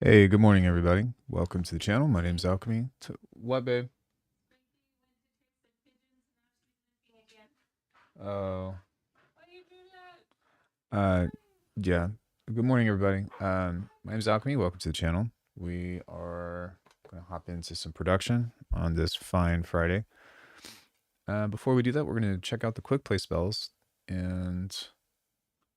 Hey, good morning, everybody. Welcome to the channel. My name's Alchemy. What, babe? Oh, uh, yeah. Good morning, everybody. My name's Alchemy. Welcome to the channel. We are gonna hop into some production on this fine Friday. Before we do that, we're gonna check out the quick play spells, and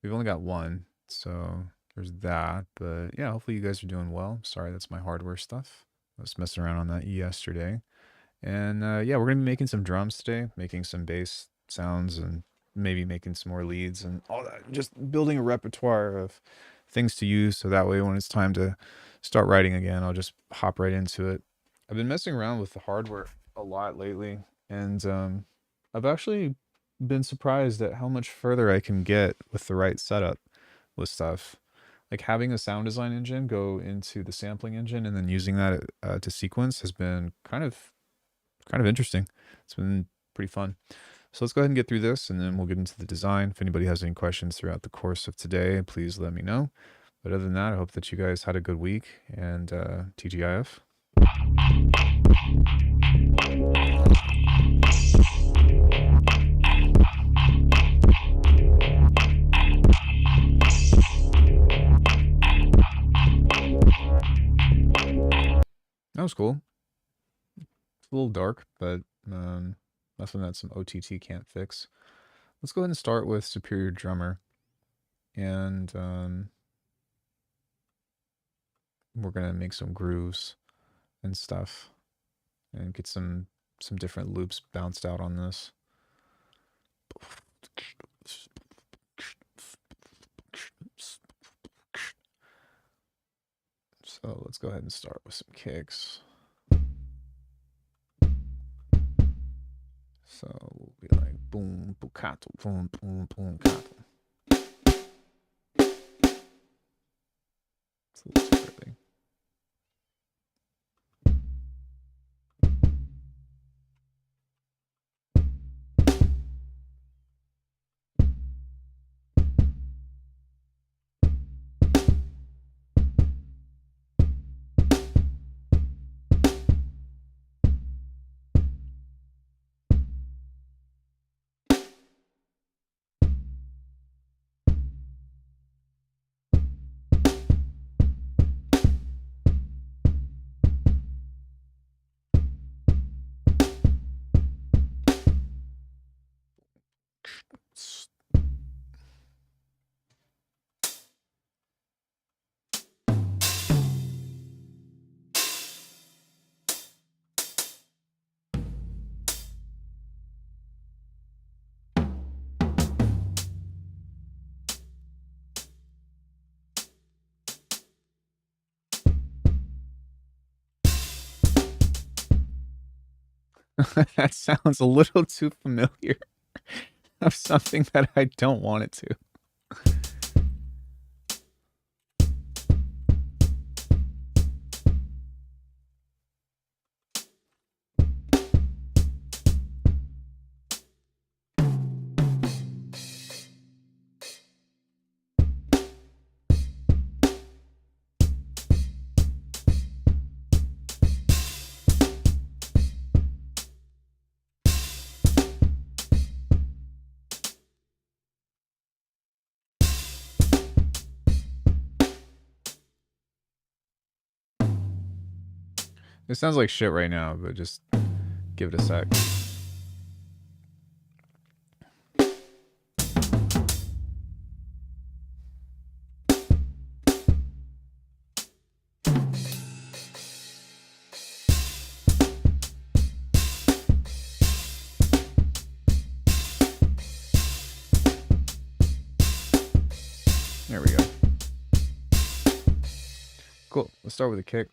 we've only got one, so there's that. But yeah, hopefully you guys are doing well. Sorry, that's my hardware stuff. I was messing around on that yesterday. And yeah, we're gonna be making some drums today, making some bass sounds, and maybe making some more leads and all that. Just building a repertoire of things to use, so that way when it's time to start writing again, I'll just hop right into it. I've been messing around with the hardware a lot lately, and I've actually been surprised at how much further I can get with the right setup with stuff. Like having a sound design engine go into the sampling engine and then using that to sequence has been kind of interesting. It's been pretty fun. So let's go ahead and get through this and then we'll get into the design. If anybody has any questions throughout the course of today, please let me know. But other than that, I hope that you guys had a good week and TGIF. That was cool. It's a little dark, but nothing that some OTT can't fix. Let's go ahead and start with Superior Drummer. And we're going to make some grooves and stuff and get some different loops bounced out on this. So let's go ahead and start with some kicks. So we'll be like boom, bucato, boom, boom, boom, cato. It's a little too early. That sounds a little too familiar of something that I don't want it to. It sounds like shit right now, but just give it a sec. There we go. Cool. Let's start with a kick.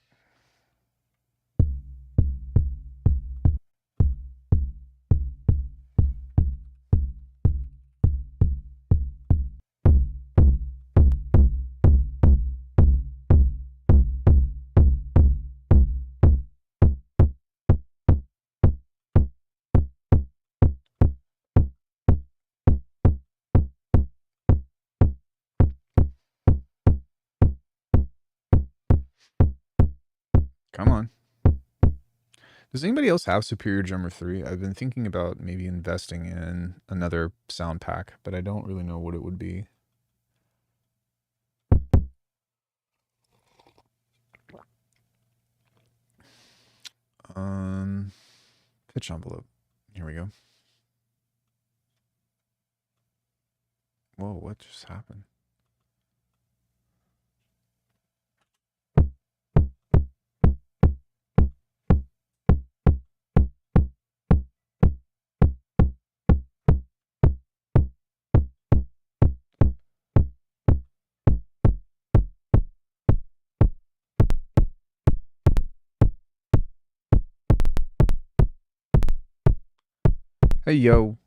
Come on. Does anybody else have Superior Drummer 3? I've been thinking about maybe investing in another sound pack, but I don't really know what it would be. Pitch envelope. Here we go. Whoa, what just happened? Hey, yo.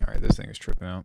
All right, this thing is tripping out.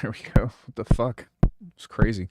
There we go. What the fuck? It's crazy.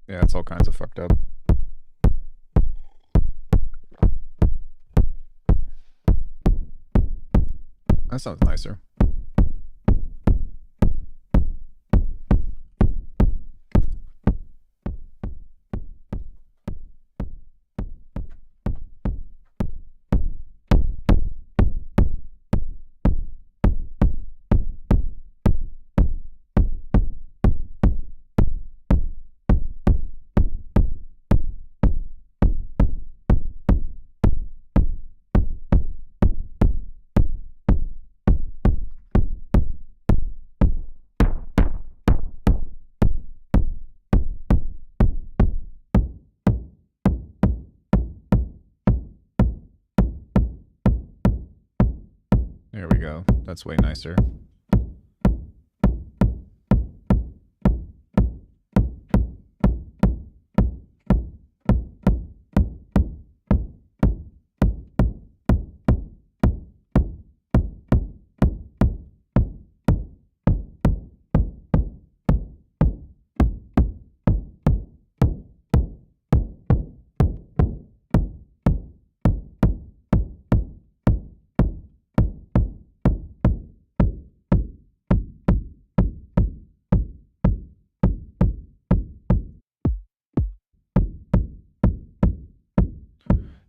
Yeah, it's all kinds of fucked up. That sounds nicer. There we go. That's way nicer.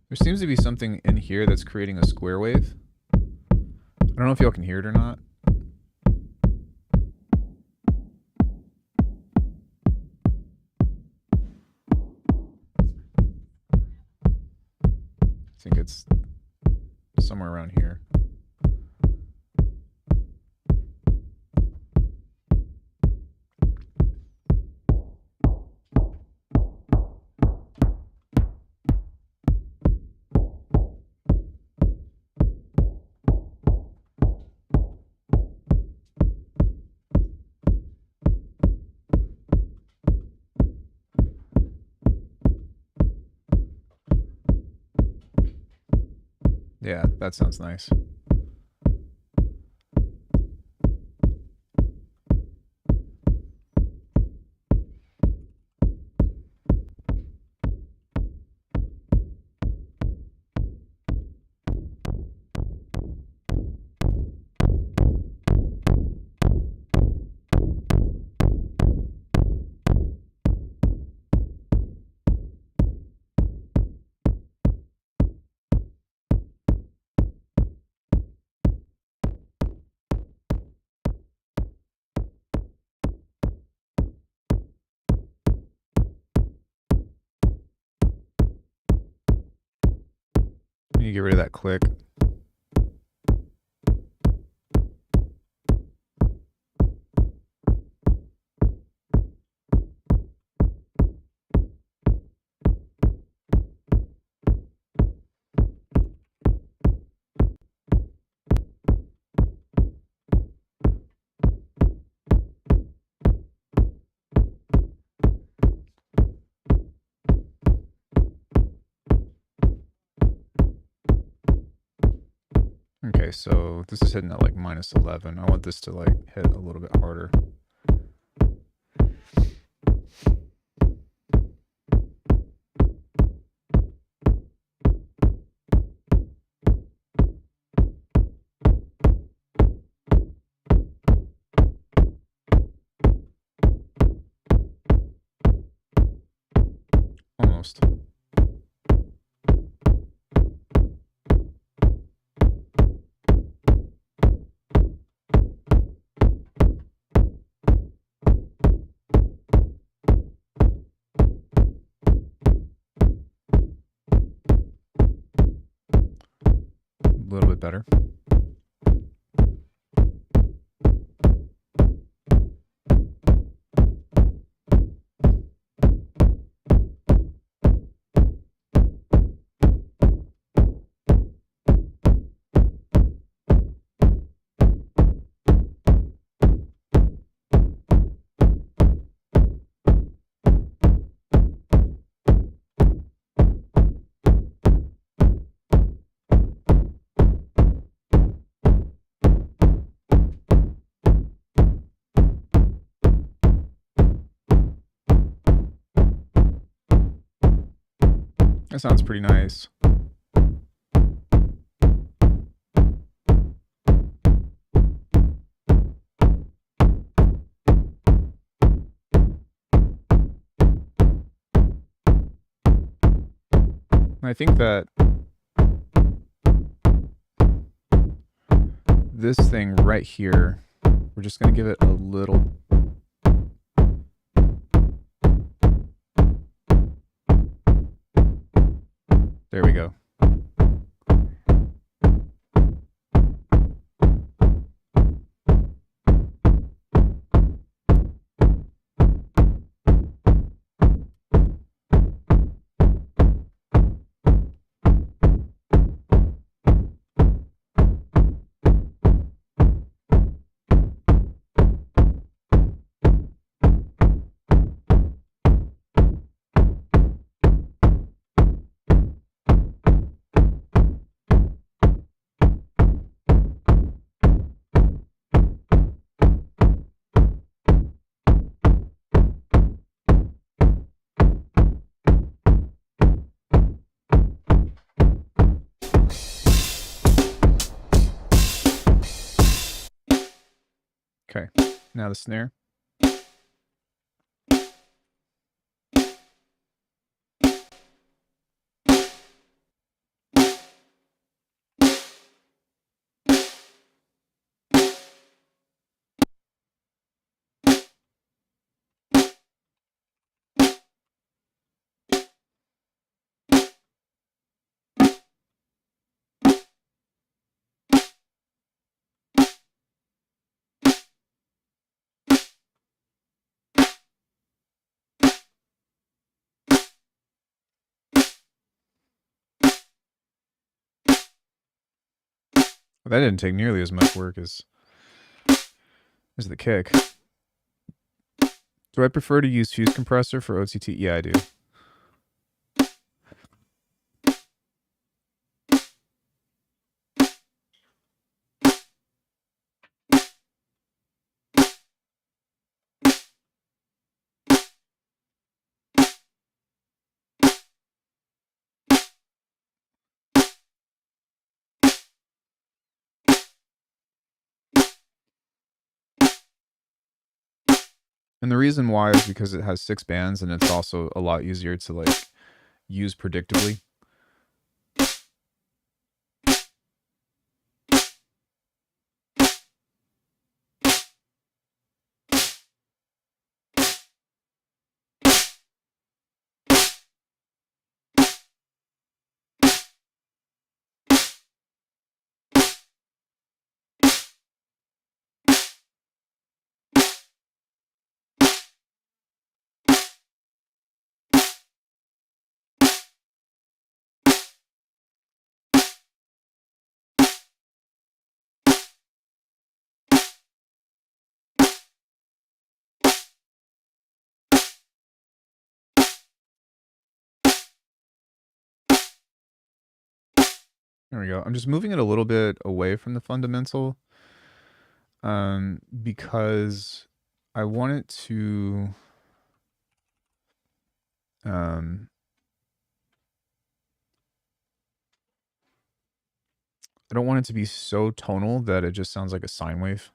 There seems to be something in here that's creating a square wave. I don't know if y'all can hear it or not. I think it's somewhere around here. Yeah, that sounds nice. You get rid of that click. Okay, so this is hitting at like minus 11. I want this to like hit a little bit harder. Almost. A little bit better. That sounds pretty nice. I think that this thing right here, we're just going to give it a little. There we go. Okay, now the snare. That didn't take nearly as much work as the kick. Do I prefer to use fuse compressor for OTT? Yeah, I do. And the reason why is because it has 6 bands and it's also a lot easier to like use predictably. There we go. I'm just moving it a little bit away from the fundamental because I want it to I don't want it to be so tonal that it just sounds like a sine wave.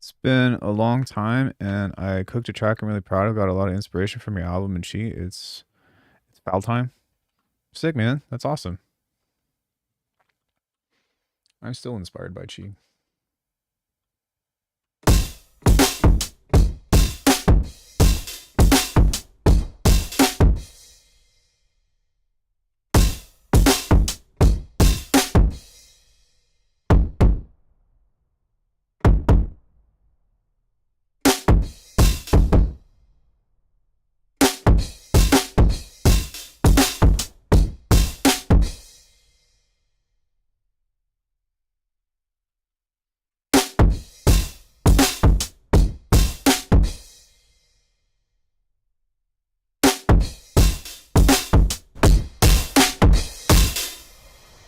It's been a long time, and I cooked a track I'm really proud of. Got a lot of inspiration from your album and Chi. It's foul time. Sick, man. That's awesome. I'm still inspired by Chi.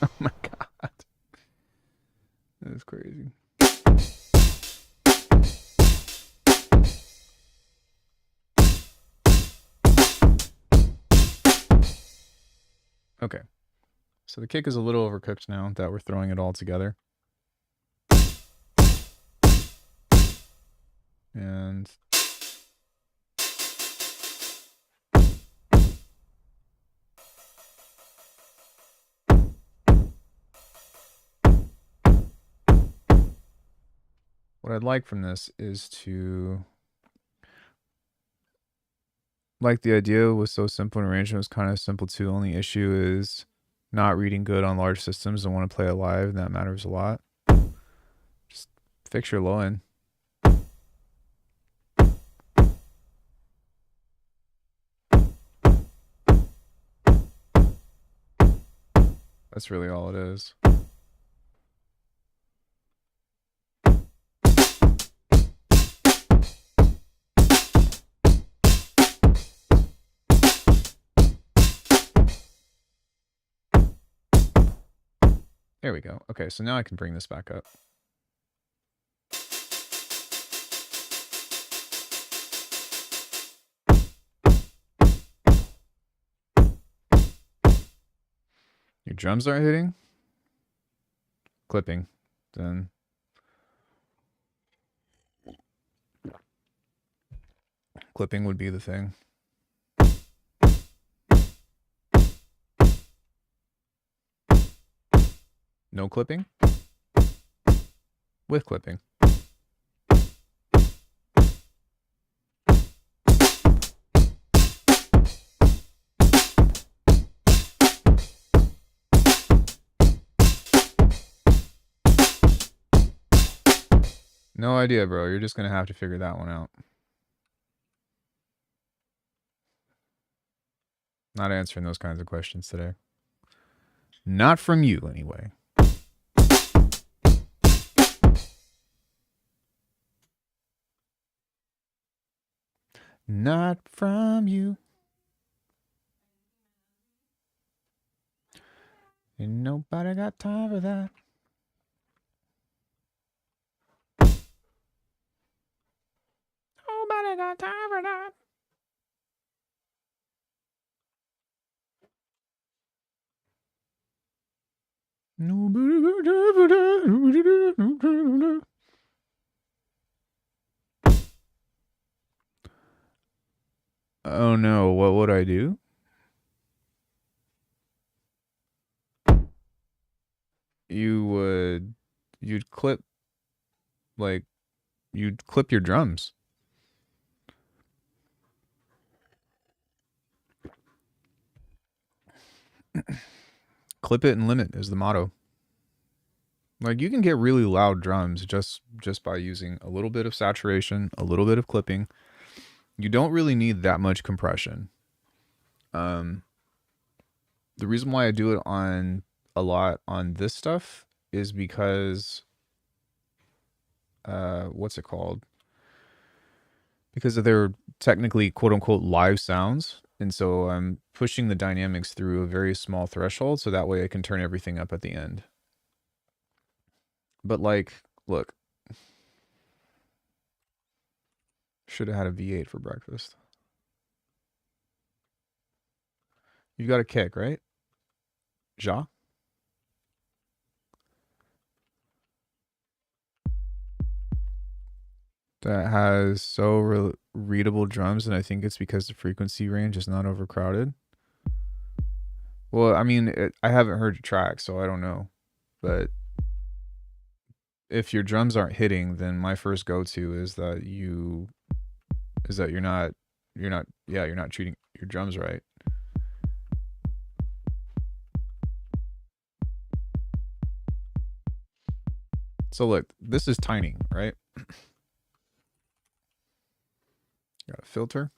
Oh my god. That is crazy. Okay. So the kick is a little overcooked now that we're throwing it all together. And what I'd like from this is to, like, the idea was so simple and arrangement was kind of simple too. Only issue is not reading good on large systems and want to play it live, and that matters a lot. Just fix your low end. That's really all it is. There we go. Okay, so now I can bring this back up. Your drums aren't hitting? Clipping. Then clipping would be the thing. No clipping? With clipping. No idea, bro. You're just going to have to figure that one out. Not answering those kinds of questions today. Not from you, anyway. Not from you. Ain't nobody got time for that. Nobody got time for that. Nobody got time for that. Oh no, what would I do? You'd clip, like, you'd clip your drums. Clip it and limit is the motto. Like, you can get really loud drums just by using a little bit of saturation, a little bit of clipping. You don't really need that much compression. The reason why I do it on a lot on this stuff is because what's it called? Because they're technically quote unquote live sounds. And so I'm pushing the dynamics through a very small threshold so that way I can turn everything up at the end. But like, look, should have had a V8 for breakfast. You've got a kick, right? Ja? That has so readable drums, and I think it's because the frequency range is not overcrowded. Well, I mean, I haven't heard your track, so I don't know. But if your drums aren't hitting, then my first go-to is that you're not treating your drums right. So look, this is tiny, right? Got a filter.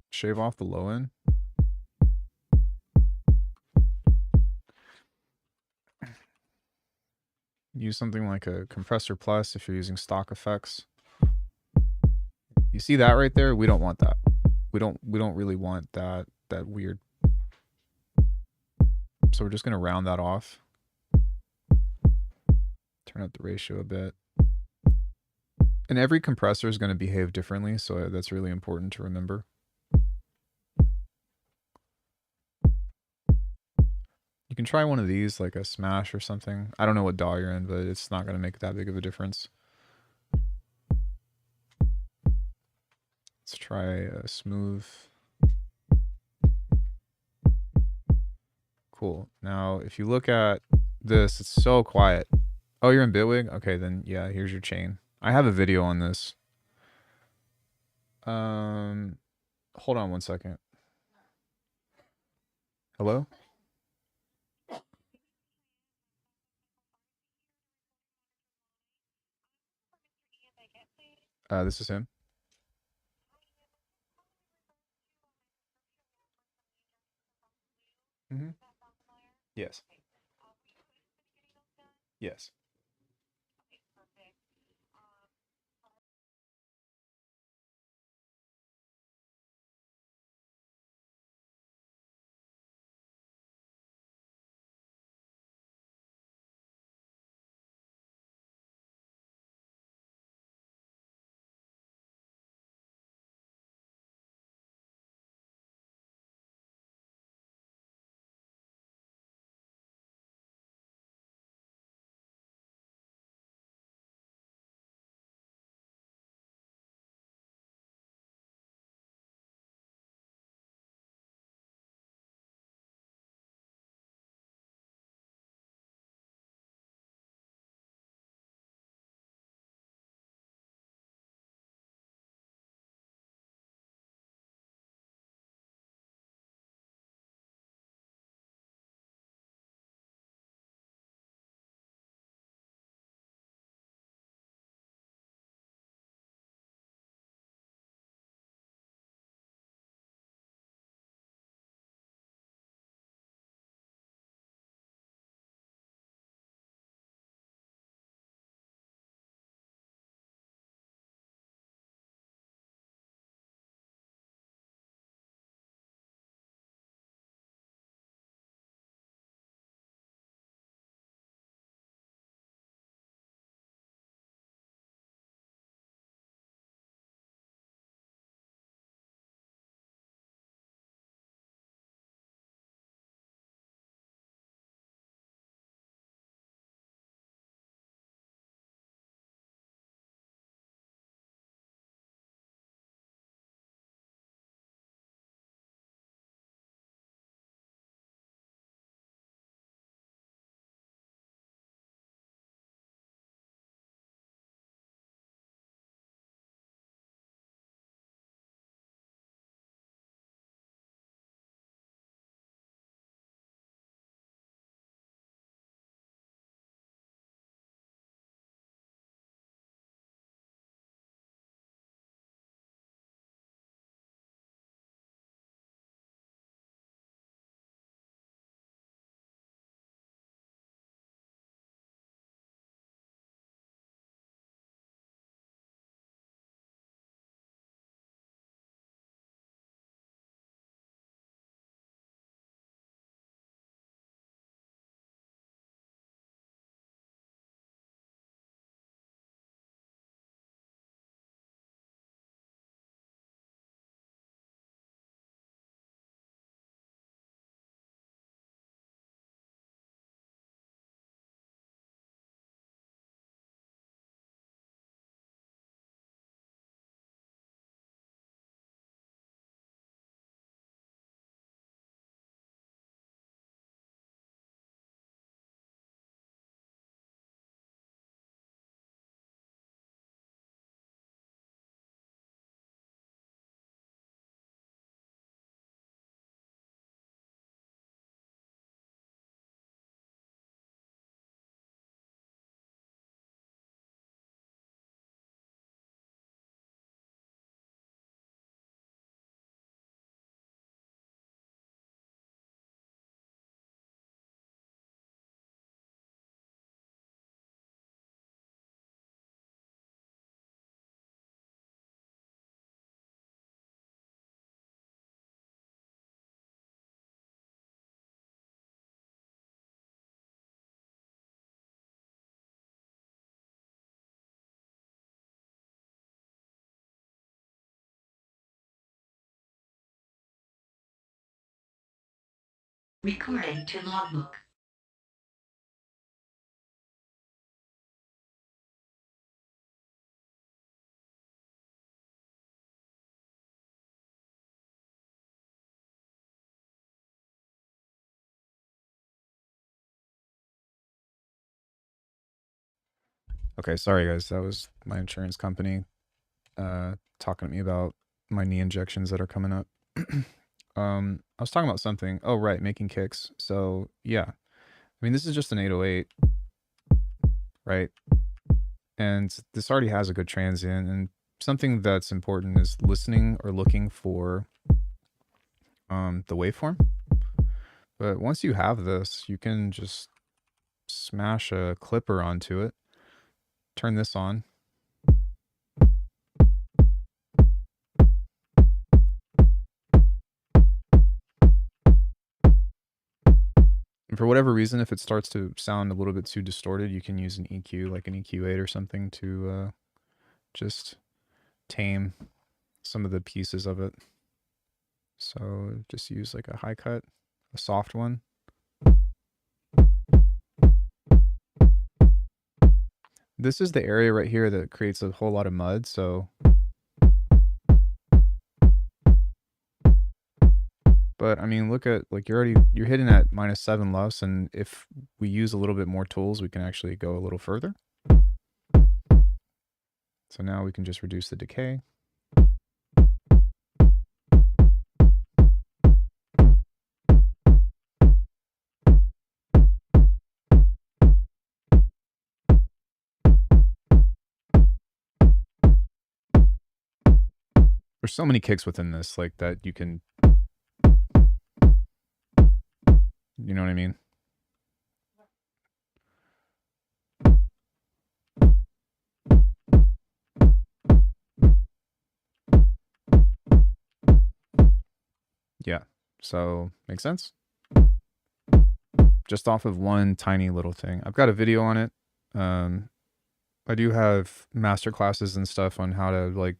Shave off the low end. Use something like a compressor plus if you're using stock effects. You see that right there? We don't want that. We don't really want that weird. So we're just going to round that off. Turn up the ratio a bit. And every compressor is going to behave differently, so that's really important to remember. You can try one of these, like a Smash or something. I don't know what DAW you're in, but it's not going to make that big of a difference. Let's try a smooth. Cool. Now, if you look at this, it's so quiet. Oh, you're in Bitwig? Okay, then yeah, here's your chain. I have a video on this. Hold on one second. Hello? This is him. Mm-hmm. Yes. Yes. Recording to logbook. Okay, sorry guys. That was my insurance company talking to me about my knee injections that are coming up. I was talking about something. Oh, right, making kicks. So, yeah. I mean, this is just an 808, right? And this already has a good transient, and something that's important is listening or looking for the waveform. But once you have this, you can just smash a clipper onto it, turn this on. And for whatever reason, if it starts to sound a little bit too distorted, you can use an EQ, like an EQ8 or something, to just tame some of the pieces of it. So just use like a high cut, a soft one. This is the area right here that creates a whole lot of mud, so. But I mean, look at, like, you're hitting at -7 LUFS, and if we use a little bit more tools, we can actually go a little further. So now we can just reduce the decay. There's so many kicks within this, like, that you can, you know what I mean? Yeah. So, makes sense? Just off of one tiny little thing. I've got a video on it. I do have master classes and stuff on how to, like,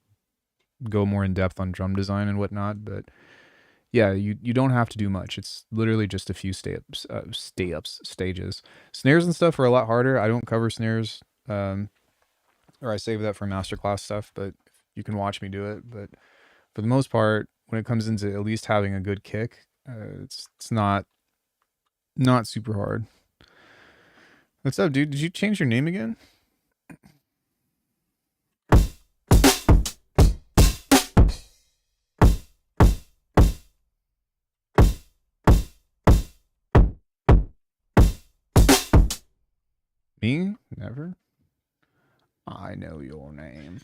go more in depth on drum design and whatnot, but yeah, you don't have to do much. It's literally just a few stages. Snares and stuff are a lot harder. I don't cover snares, or I save that for masterclass stuff, but you can watch me do it. But for the most part, when it comes into at least having a good kick, it's not super hard. What's up, dude? Did you change your name again? Me? Never. I know your name.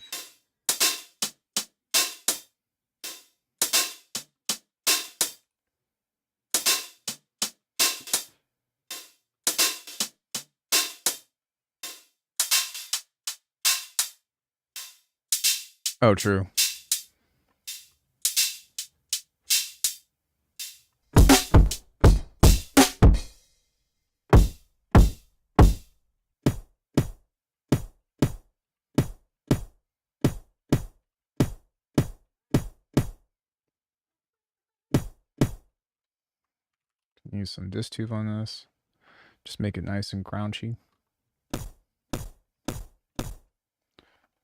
Oh, true. Use some disc tube on this. Just make it nice and crunchy.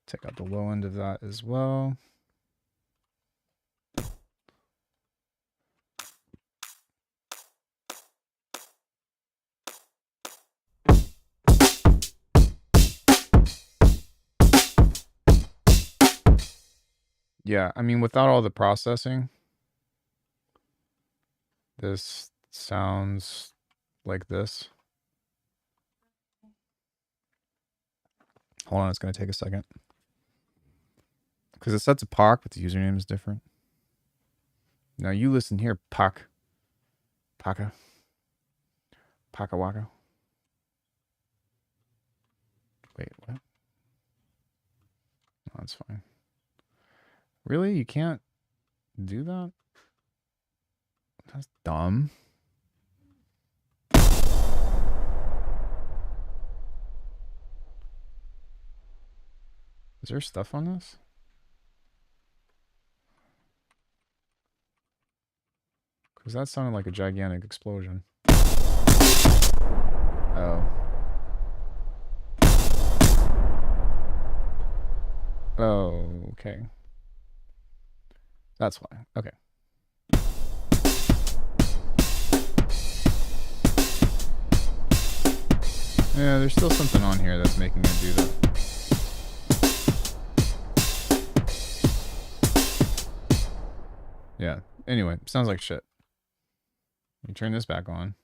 Take out the low end of that as well. Yeah, I mean, without all the processing, this sounds like this. Hold on, it's going to take a second. Because it sets a POC, but the username is different. Now you listen here, POC. Paka. Paka Waka. Wait, what? Oh, that's fine. Really? You can't do that? That's dumb. Is there stuff on this? Because that sounded like a gigantic explosion. Oh. Oh, okay. That's why. Okay. Yeah, there's still something on here that's making it do that. Yeah. Anyway, sounds like shit. Let me turn this back on.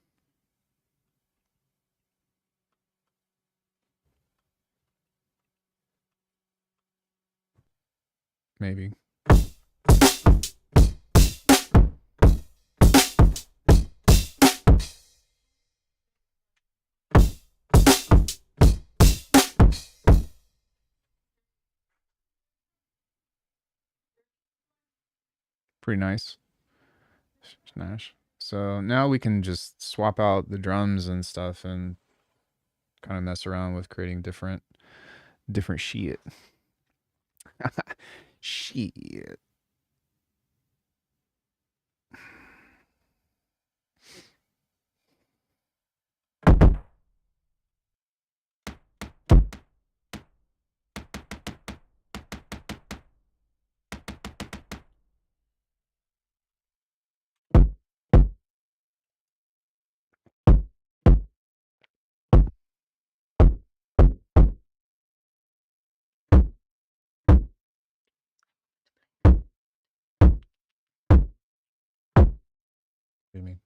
Maybe. Pretty nice. Smash. So now we can just swap out the drums and stuff and kind of mess around with creating different shit. Shit. What do you mean?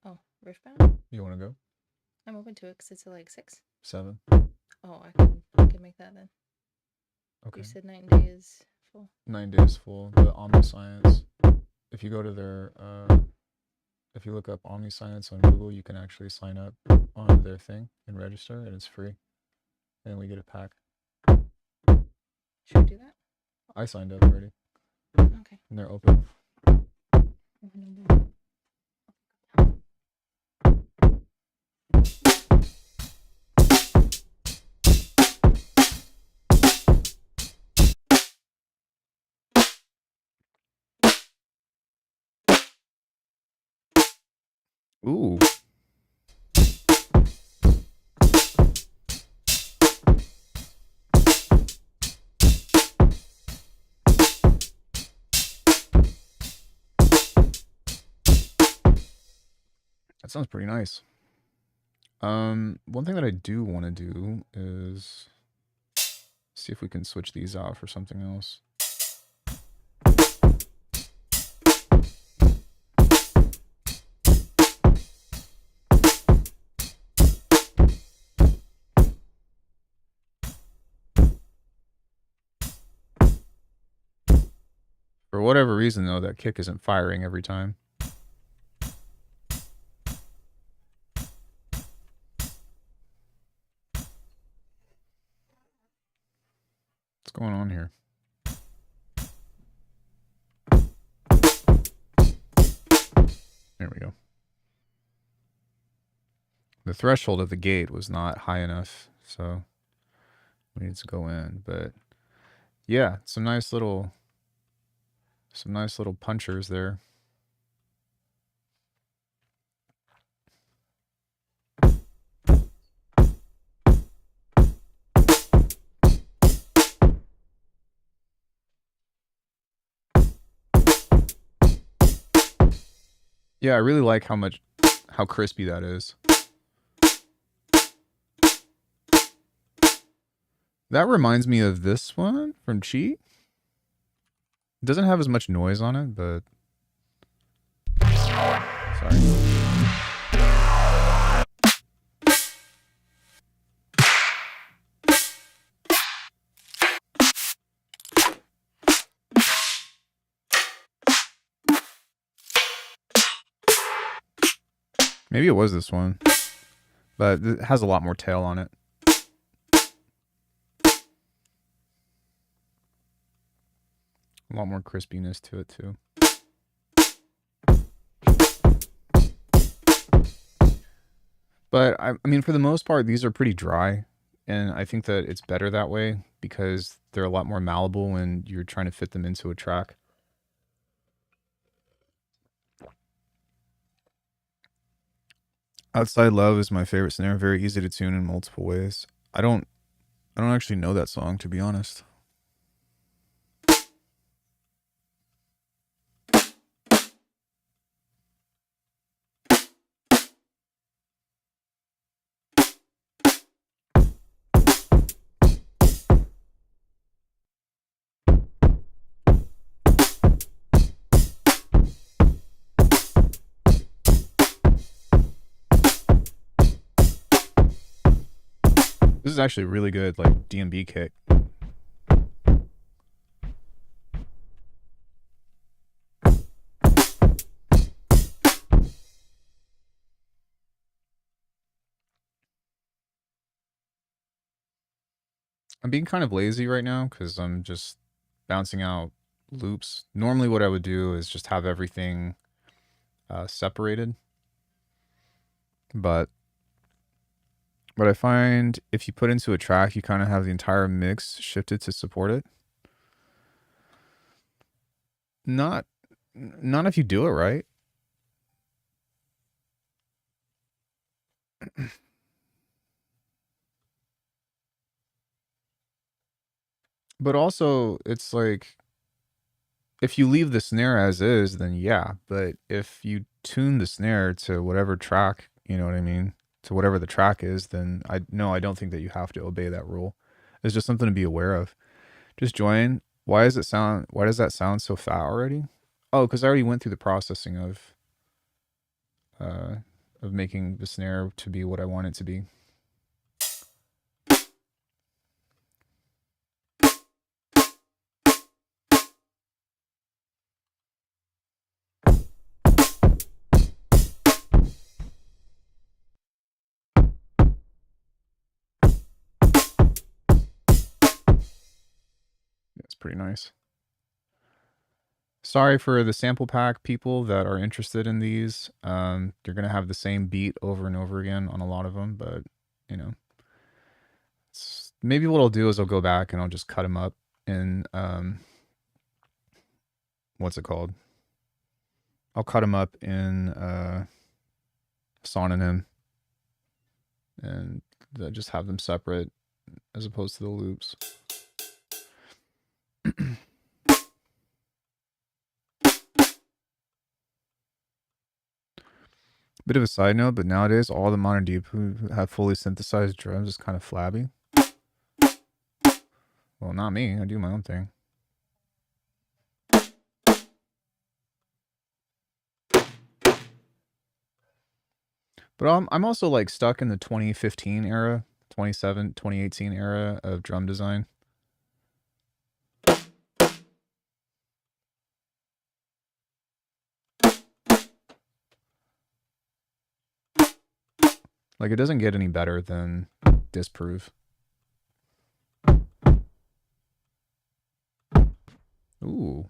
Oh, Riftbound? You want to go? I'm open to it because it's at like 6. 7. Oh, I can make that then. Okay. You said 9 days full. 9 days full. The Omniscience. If you go to their, if you look up Omniscience on Google, you can actually sign up on their thing and register, and it's free. And we get a pack. Should we do that? I signed up already. Okay. And they're open. Ooh. That sounds pretty nice. One thing that I do want to do is see if we can switch these out for something else. For whatever reason, though, that kick isn't firing every time. What's going on here? There we go. The threshold of the gate was not high enough, so we need to go in. But yeah, some nice little punchers there. Yeah, I really like how crispy that is. That reminds me of this one from Cheat. It doesn't have as much noise on it, but sorry. Maybe it was this one, but it has a lot more tail on it. A lot more crispiness to it too. But I mean, for the most part, these are pretty dry, and I think that it's better that way because they're a lot more malleable when you're trying to fit them into a track. Outside Love is my favorite snare. Very easy to tune in multiple ways. I don't actually know that song, to be honest. This is actually really good, like DMB kick. I'm being kind of lazy right now because I'm just bouncing out loops. Normally what I would do is just have everything separated. But what I find, if you put into a track, you kind of have the entire mix shifted to support it. Not if you do it right. But also, it's like, if you leave the snare as is, then yeah. But if you tune the snare to whatever track, you know what I mean, to whatever the track is, then I don't think that you have to obey that rule. It's just something to be aware of. Just join. Why does that sound so fat already? Oh, because I already went through the processing of making the snare to be what I want it to be. It's pretty nice. Sorry for the sample pack people that are interested in these. You're going to have the same beat over and over again on a lot of them, but, you know, maybe what I'll do is I'll go back and I'll just cut them up in, what's it called? I'll cut them up in Sononym and just have them separate as opposed to the loops. Bit of a side note, but nowadays all the modern deep who have fully synthesized drums is kind of flabby. Well, not me. I do my own thing. But I'm also like stuck in the 2015 era, 2018 era of drum design. Like, it doesn't get any better than Disprove. Ooh.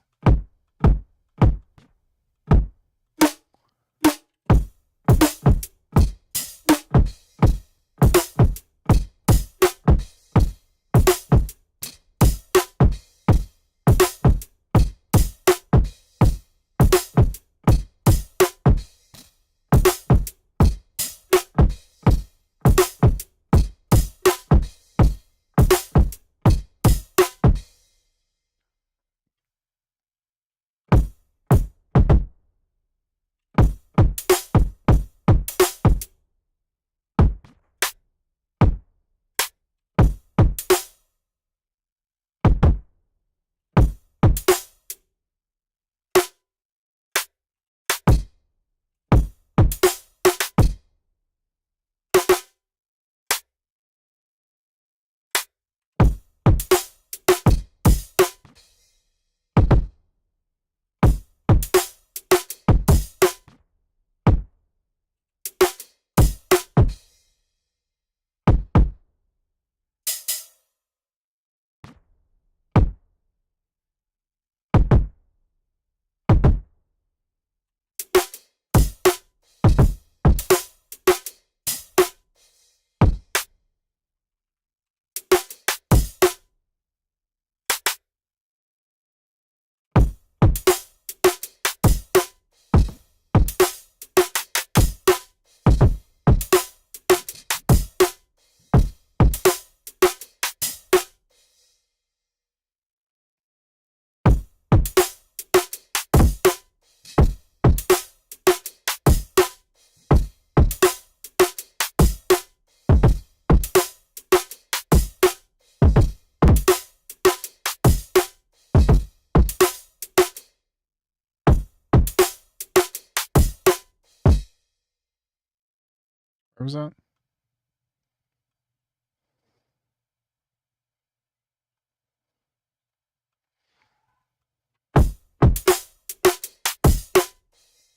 was that?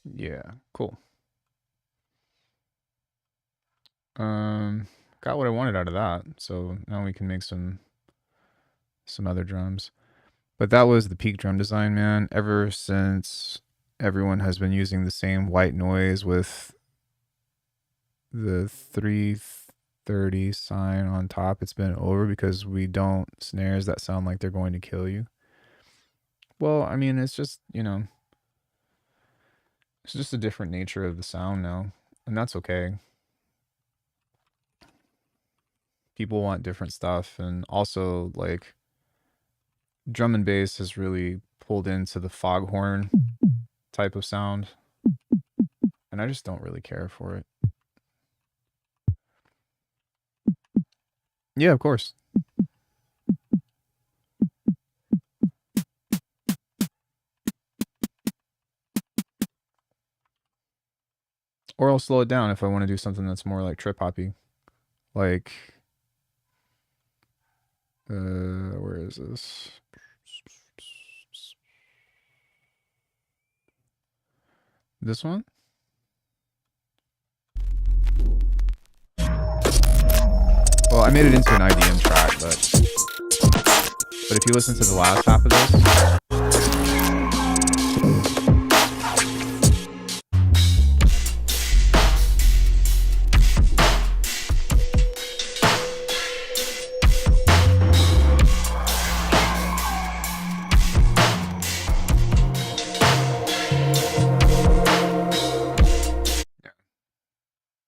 Yeah, cool. Got what I wanted out of that. So now we can make some other drums. But that was the peak drum design, man. Ever since everyone has been using the same white noise with the 330 sign on top, it's been over because we don't snares that sound like they're going to kill you. Well, I mean, it's just, it's just a different nature of the sound now, and that's okay. People want different stuff, and also like drum and bass has really pulled into the foghorn type of sound, and I just don't really care for it. Yeah, of course. Or I'll slow it down if I want to do something that's more like trip hoppy. Like where is this? This one? Well, I made it into an IDM track, but if you listen to the last half of this,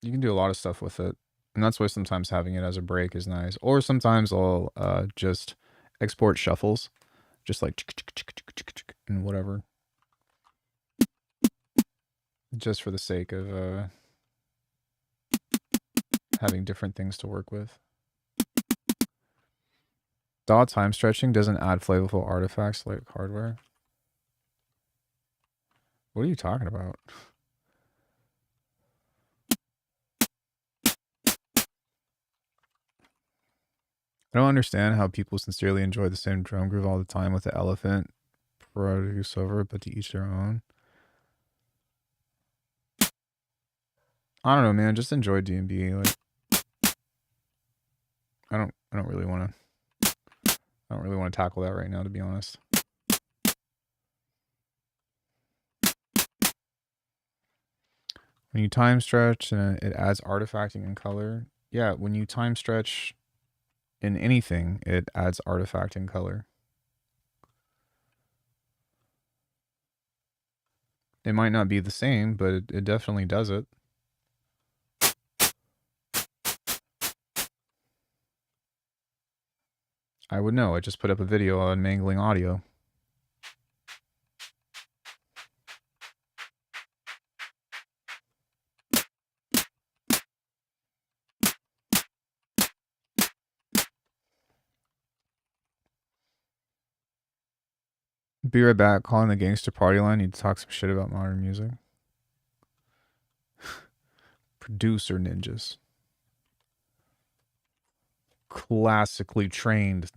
you can do a lot of stuff with it. And that's why sometimes having it as a break is nice. Or sometimes I'll just export shuffles, just like and whatever, just for the sake of having different things to work with. DAW time stretching doesn't add flavorful artifacts like hardware. What are you talking about? I don't understand how people sincerely enjoy the same drum groove all the time with the elephant produce over, but to each their own. I don't know, man. Just enjoy D&B. Like, I don't really want to tackle that right now, to be honest. When you time stretch and it adds artifacting and color. Yeah, when you time stretch in anything, it adds artifact and color. It might not be the same, but it definitely does it. I would know. I just put up a video on mangling audio. Be right back. Calling the gangster party line. Need to talk some shit about modern music. Producer ninjas. Classically trained.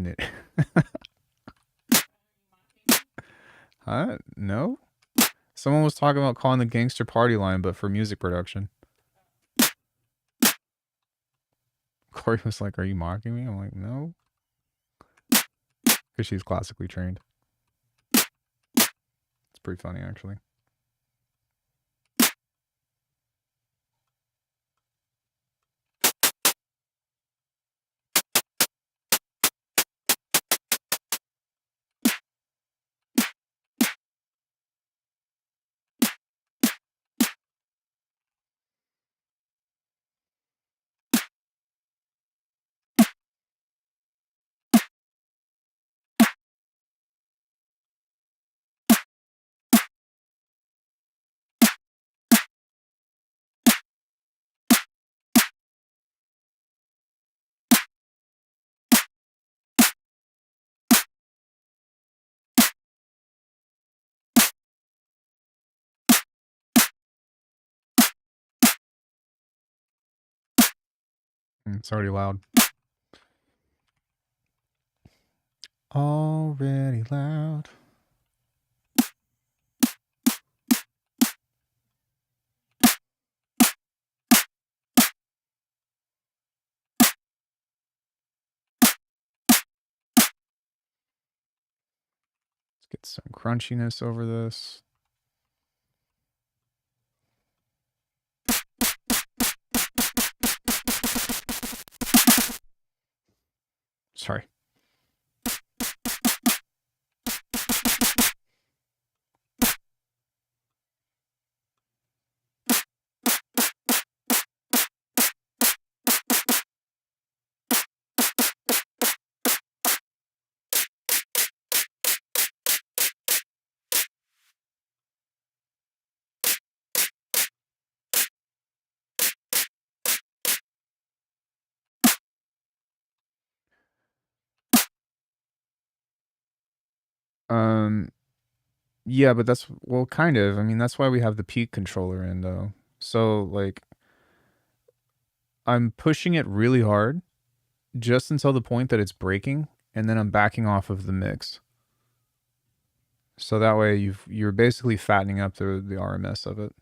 Huh? No? Someone was talking about calling the gangster party line, but for music production. Corey was like, "Are you mocking me?" I'm like, "No." Because she's classically trained. It's pretty funny, actually. It's already loud. Already loud. Let's get some crunchiness over this. Sorry. Um, yeah, but that's, well, kind of. I mean, that's why we have the peak controller in, though. So, like, I'm pushing it really hard just until the point that it's breaking, and then I'm backing off of the mix. So that way you're basically fattening up the RMS of it.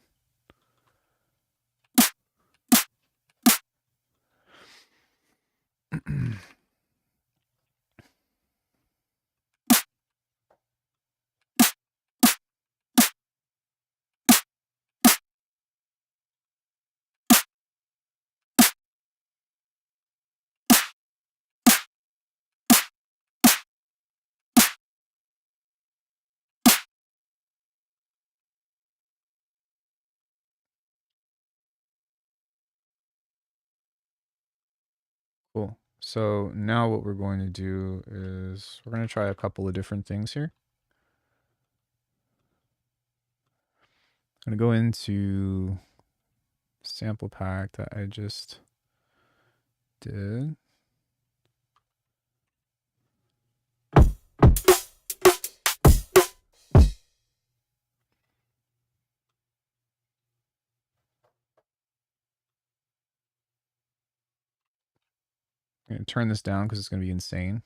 Cool. So now what we're going to do is we're going to try a couple of different things here. I'm going to go into sample pack that I just did. I'm going to turn this down because it's going to be insane.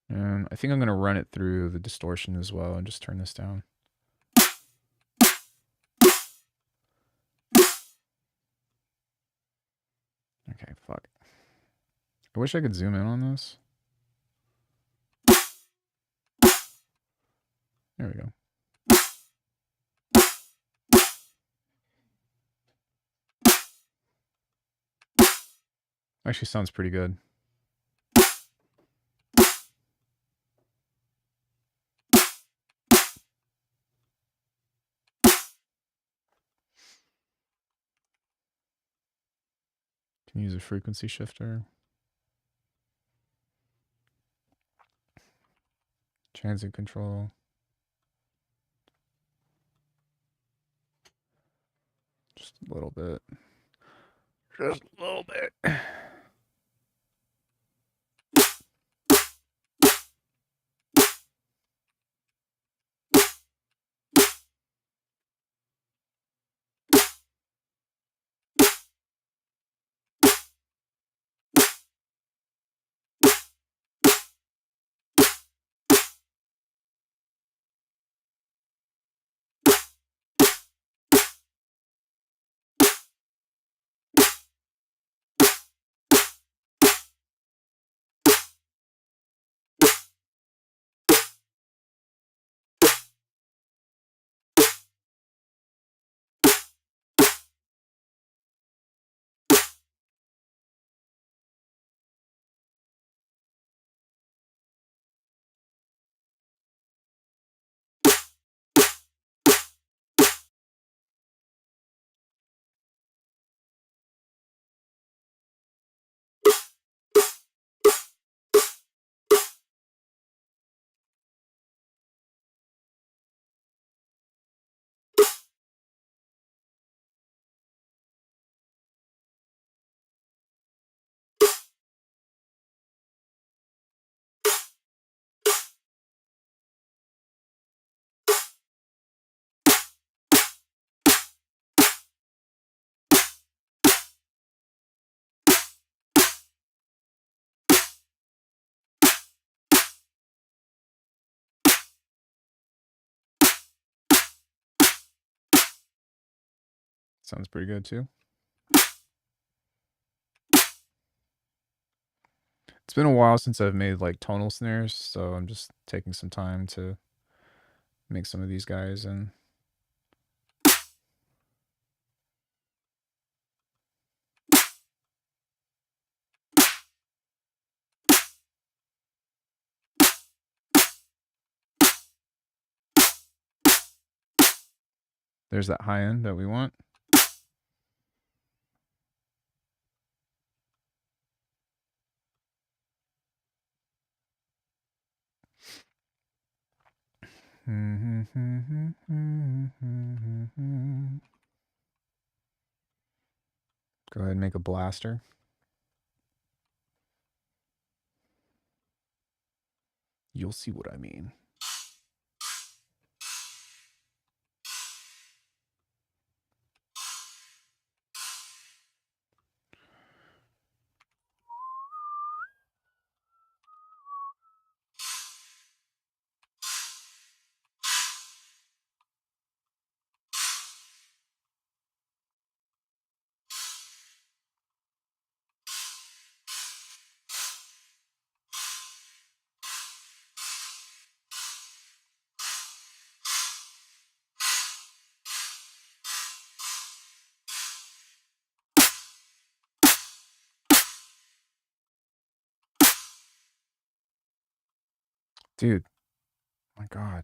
And I think I'm going to run it through the distortion as well and just turn this down. Okay, fuck. I wish I could zoom in on this. There we go. Actually sounds pretty good. Can use a frequency shifter. Transient control. Just a little bit. Just a little bit. Sounds pretty good too. It's been a while since I've made like tonal snares, so I'm just taking some time to make some of these guys. And there's that high end that we want. Go ahead and make a blaster. You'll see what I mean. Dude, my God.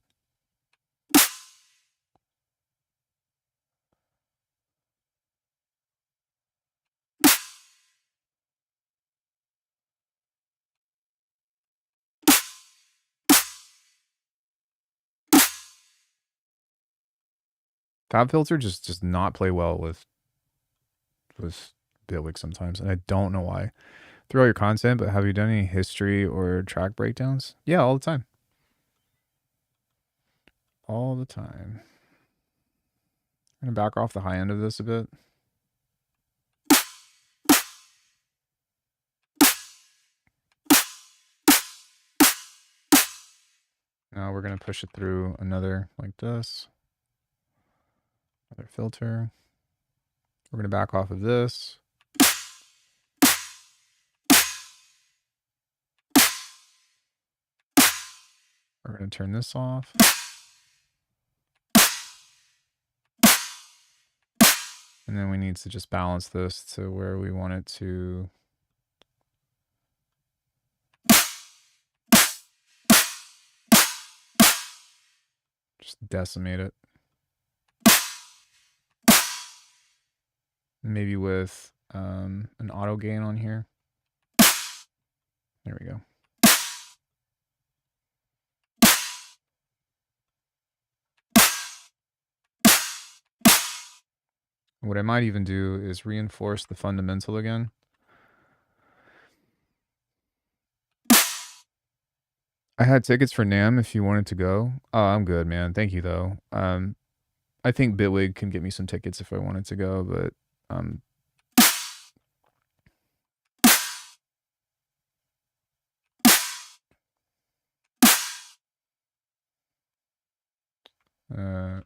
Top filter just does not play well with Bitwig sometimes, and I don't know why. Through all your content, but have you done any history or track breakdowns? Yeah, all the time. All the time. I'm gonna back off the high end of this a bit. Now we're gonna push it through another like this. Another filter. We're gonna back off of this. We're gonna turn this off. And then we need to just balance this to where we want it to. Just decimate it. Maybe with an auto gain on here. There we go. What I might even do is reinforce the fundamental again. I had tickets for NAMM if you wanted to go. Oh, I'm good, man. Thank you, though. I think Bitwig can get me some tickets if I wanted to go, but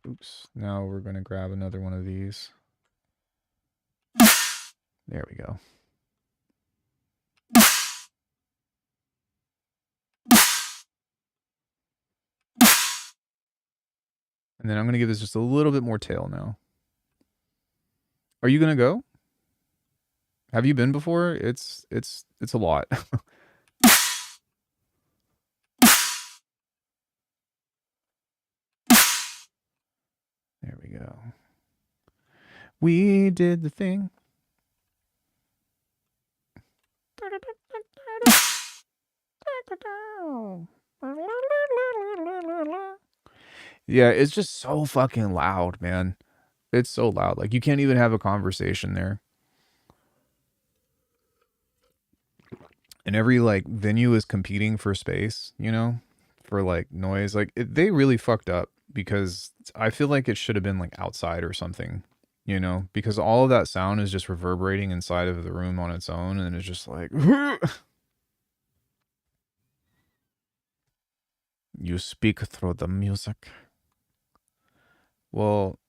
oops. Now we're going to grab another one of these. There we go. And then I'm going to give this just a little bit more tail now. Are you going to go? Have you been before? It's a lot. There we go. We did the thing. Yeah, it's just so fucking loud, man. It's so loud. Like, you can't even have a conversation there. And every, like, venue is competing for space, you know, for, like, noise. Like, they really fucked up because I feel like it should have been, like, outside or something, you know, because all of that sound is just reverberating inside of the room on its own. And it's just like, you speak through the music. Well,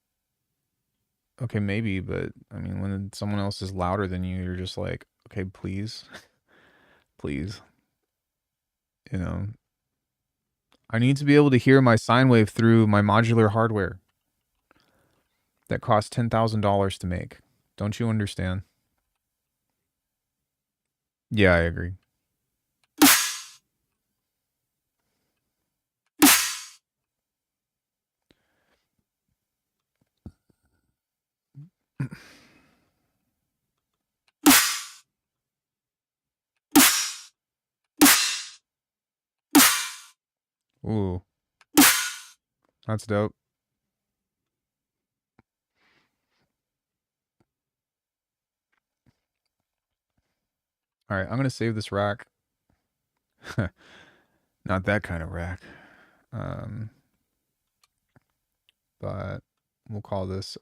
okay, maybe, but I mean, when someone else is louder than you, you're just like, okay, please, please, you know, I need to be able to hear my sine wave through my modular hardware that costs $10,000 to make. Don't you understand? Yeah, I agree. Ooh, that's dope. All right, I'm gonna save this rack. Not that kind of rack. Um, but we'll call this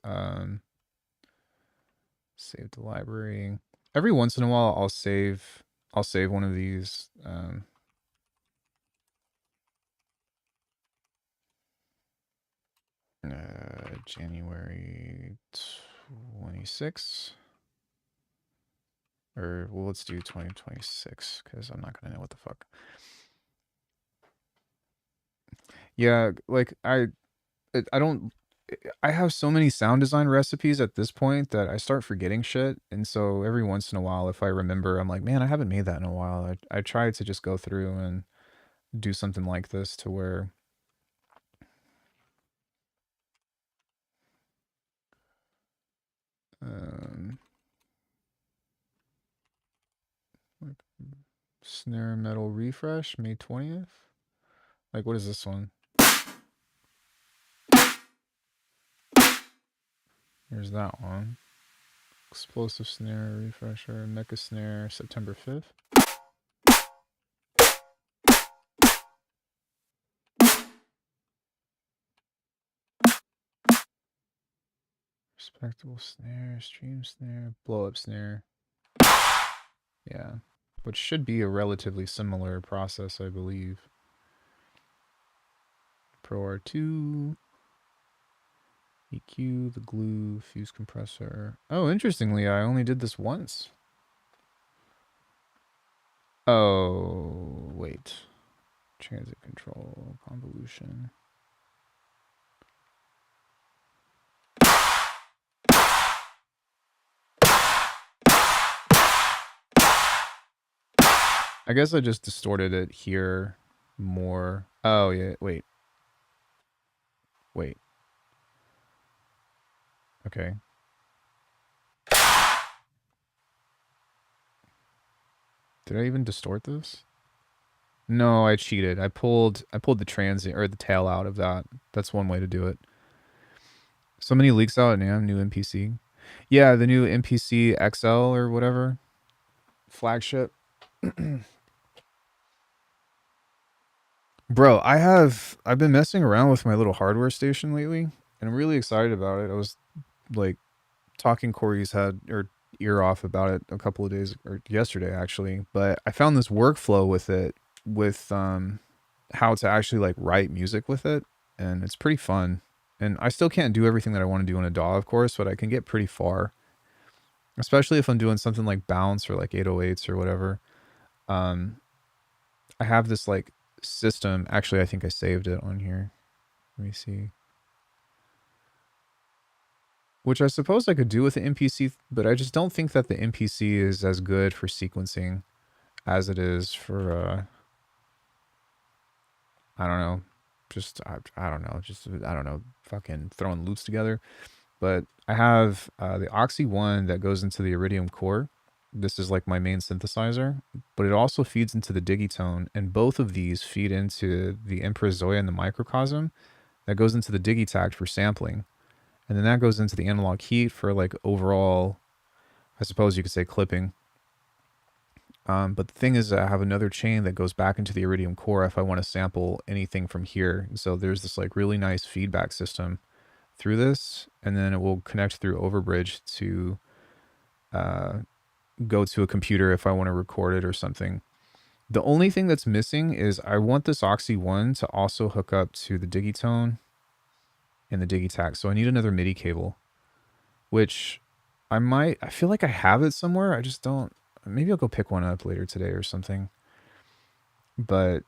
save to library. Every once in a while, I'll save one of these. January 26th. Or, well, let's do 2026, because I'm not going to know what the fuck. Yeah, like, I don't... I have so many sound design recipes at this point that I start forgetting shit. And so every once in a while, if I remember, I'm like, man, I haven't made that in a while. I try to just go through and do something like this to where... like, snare metal refresh, May 20th? Like, what is this one? Here's that one. Explosive snare refresher, mecha snare, September 5th. Respectable snare, stream snare, blow up snare. Yeah, which should be a relatively similar process, I believe. Pro R2, EQ, the glue, fuse compressor. Oh, interestingly, I only did this once. Oh, wait. Transit control, convolution. I guess I just distorted it here more. Oh, yeah, wait. Wait. Okay. Did I even distort this? No, I cheated. I pulled the transient or the tail out of that. That's one way to do it. So many leaks out now, new MPC. Yeah, the new MPC XL or whatever. Flagship. Bro, I've been messing around with my little hardware station lately, and I'm really excited about it. I was like talking Corey's head or ear off about it a couple of days or yesterday actually, but I found this workflow with it with how to actually like write music with it, and it's pretty fun. And I still can't do everything that I want to do in a DAW, of course, but I can get pretty far, especially if I'm doing something like bounce or like 808s or whatever. I have this like system. Actually, I think I saved it on here. Let me see. Which I suppose I could do with the MPC, but I just don't think that the MPC is as good for sequencing as it is for, I don't know, just, I don't know, just, I don't know, fucking throwing loops together. But I have the Oxy 1 that goes into the Iridium core. This is like my main synthesizer, but it also feeds into the Digitone, and both of these feed into the Empress Zoya and the Microcosm that goes into the Digitact for sampling. And then that goes into the analog heat for like overall, I suppose you could say, clipping. But the thing is, I have another chain that goes back into the Iridium core if I want to sample anything from here. And so there's this like really nice feedback system through this, and then it will connect through Overbridge to go to a computer if I want to record it or something. The only thing that's missing is I want this Oxy 1 to also hook up to the Digitone and the Digitact. So I need another MIDI cable. which I feel like I have it somewhere. I just don't. Maybe I'll go pick one up later today or something. But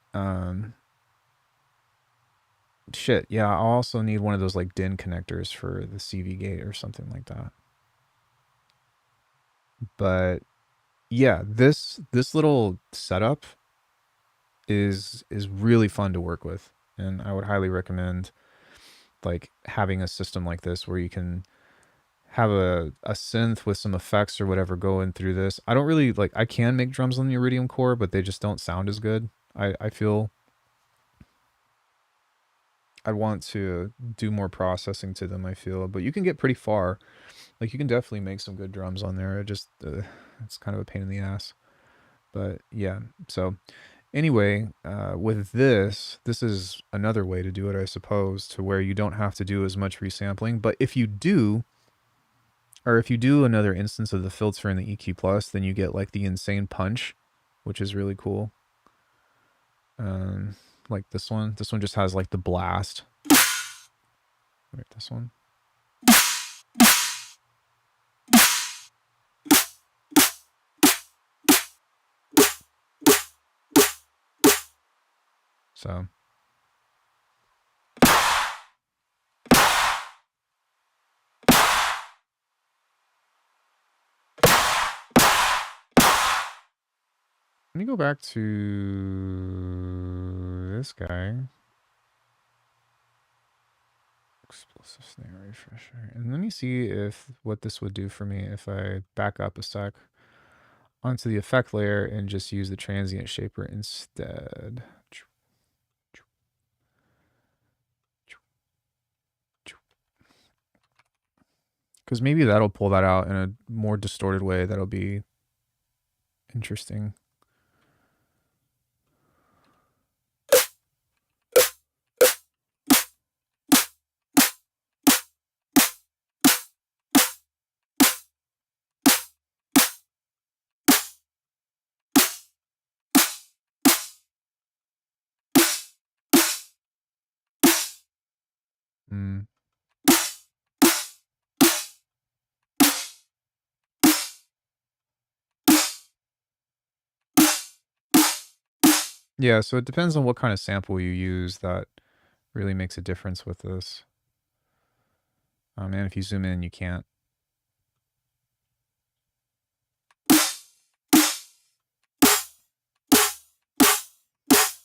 shit, yeah, I'll also need one of those like DIN connectors for the CV gate or something like that. But yeah, this little setup is really fun to work with, and I would highly recommend like having a system like this where you can have a synth with some effects or whatever going through this. I don't really like, I can make drums on the Iridium core, but they just don't sound as good. I feel I want to do more processing to them, I feel, but you can get pretty far. Like you can definitely make some good drums on there. It just it's kind of a pain in the ass. But yeah, so anyway, with this is another way to do it, I suppose, to where you don't have to do as much resampling. But if you do, or if you do another instance of the filter in the EQ Plus, then you get like the insane punch, which is really cool. Like this one. This one just has like the blast. Wait, this one. So let me go back to this guy. Explosive snare refresher. And let me see if what this would do for me if I back up a sec onto the effect layer and just use the transient shaper instead. Because maybe that'll pull that out in a more distorted way. That'll be interesting. Mm. Yeah, so it depends on what kind of sample you use. That really makes a difference with this. Oh man, if you zoom in, you can't.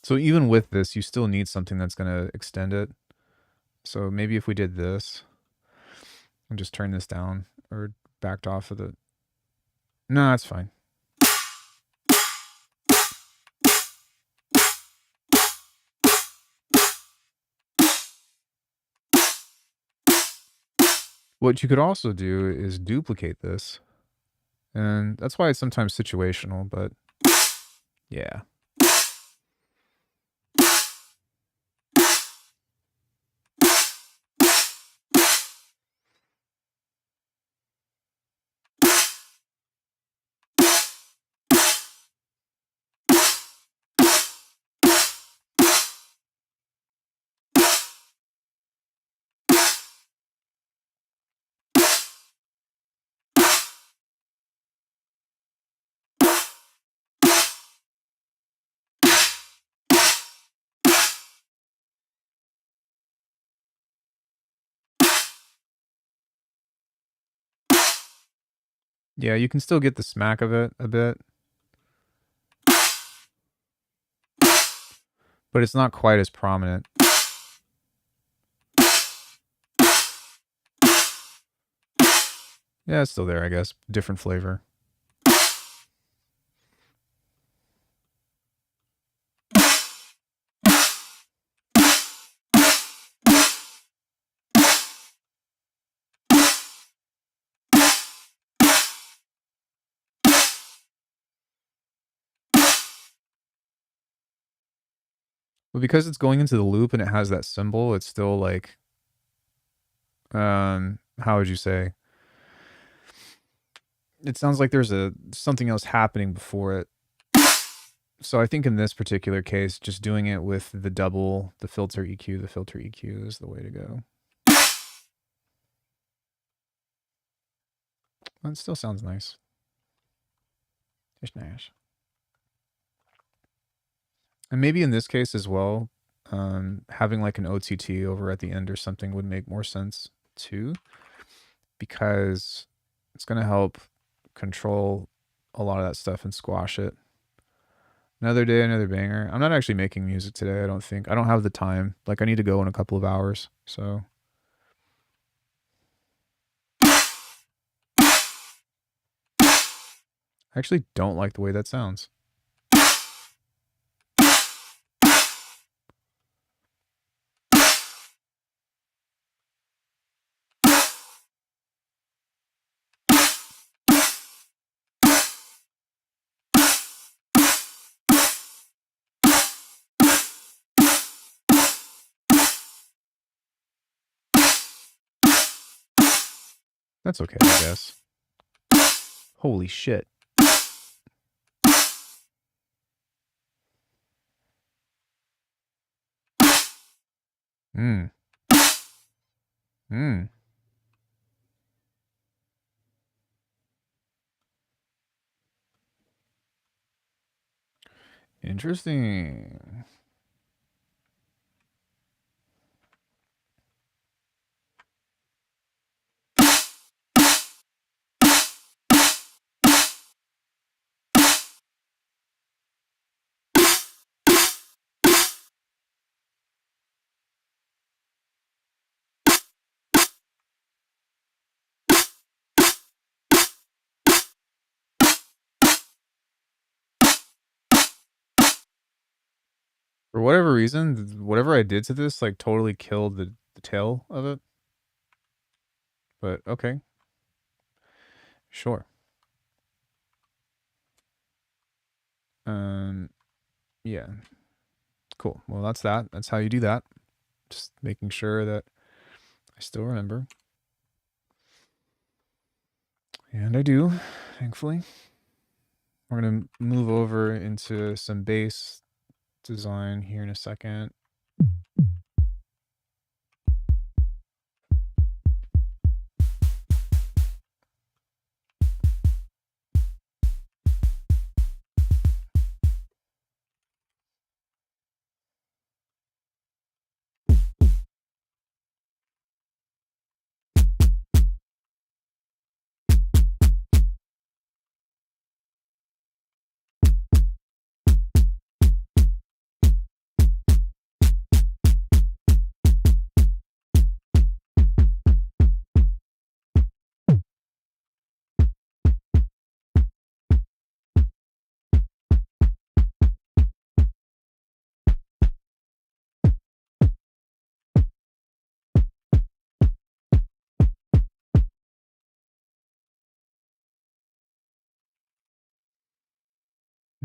So even with this, you still need something that's going to extend it. So maybe if we did this and just turn this down or backed off of it. No, that's fine. What you could also do is duplicate this. And that's why it's sometimes situational, but yeah. Yeah, you can still get the smack of it a bit. But it's not quite as prominent. Yeah, it's still there, I guess. Different flavor. But because it's going into the loop and it has that symbol, it's still like, how would you say? It sounds like there's something else happening before it. So I think in this particular case, just doing it with the filter EQ is the way to go. Well, it still sounds nice. It's nice. And maybe in this case as well, having like an OTT over at the end or something would make more sense too, because it's going to help control a lot of that stuff and squash it. Another day, another banger. I'm not actually making music today, I don't think. I don't have the time. Like, I need to go in a couple of hours, so. I actually don't like the way that sounds. That's okay, I guess. Holy shit. Hmm. Interesting. For whatever reason, whatever I did to this, like, totally killed the tail of it. But okay. Sure. Yeah. Cool. Well, that's that. That's how you do that. Just making sure that I still remember. And I do, thankfully. We're going to move over into some bass design here in a second.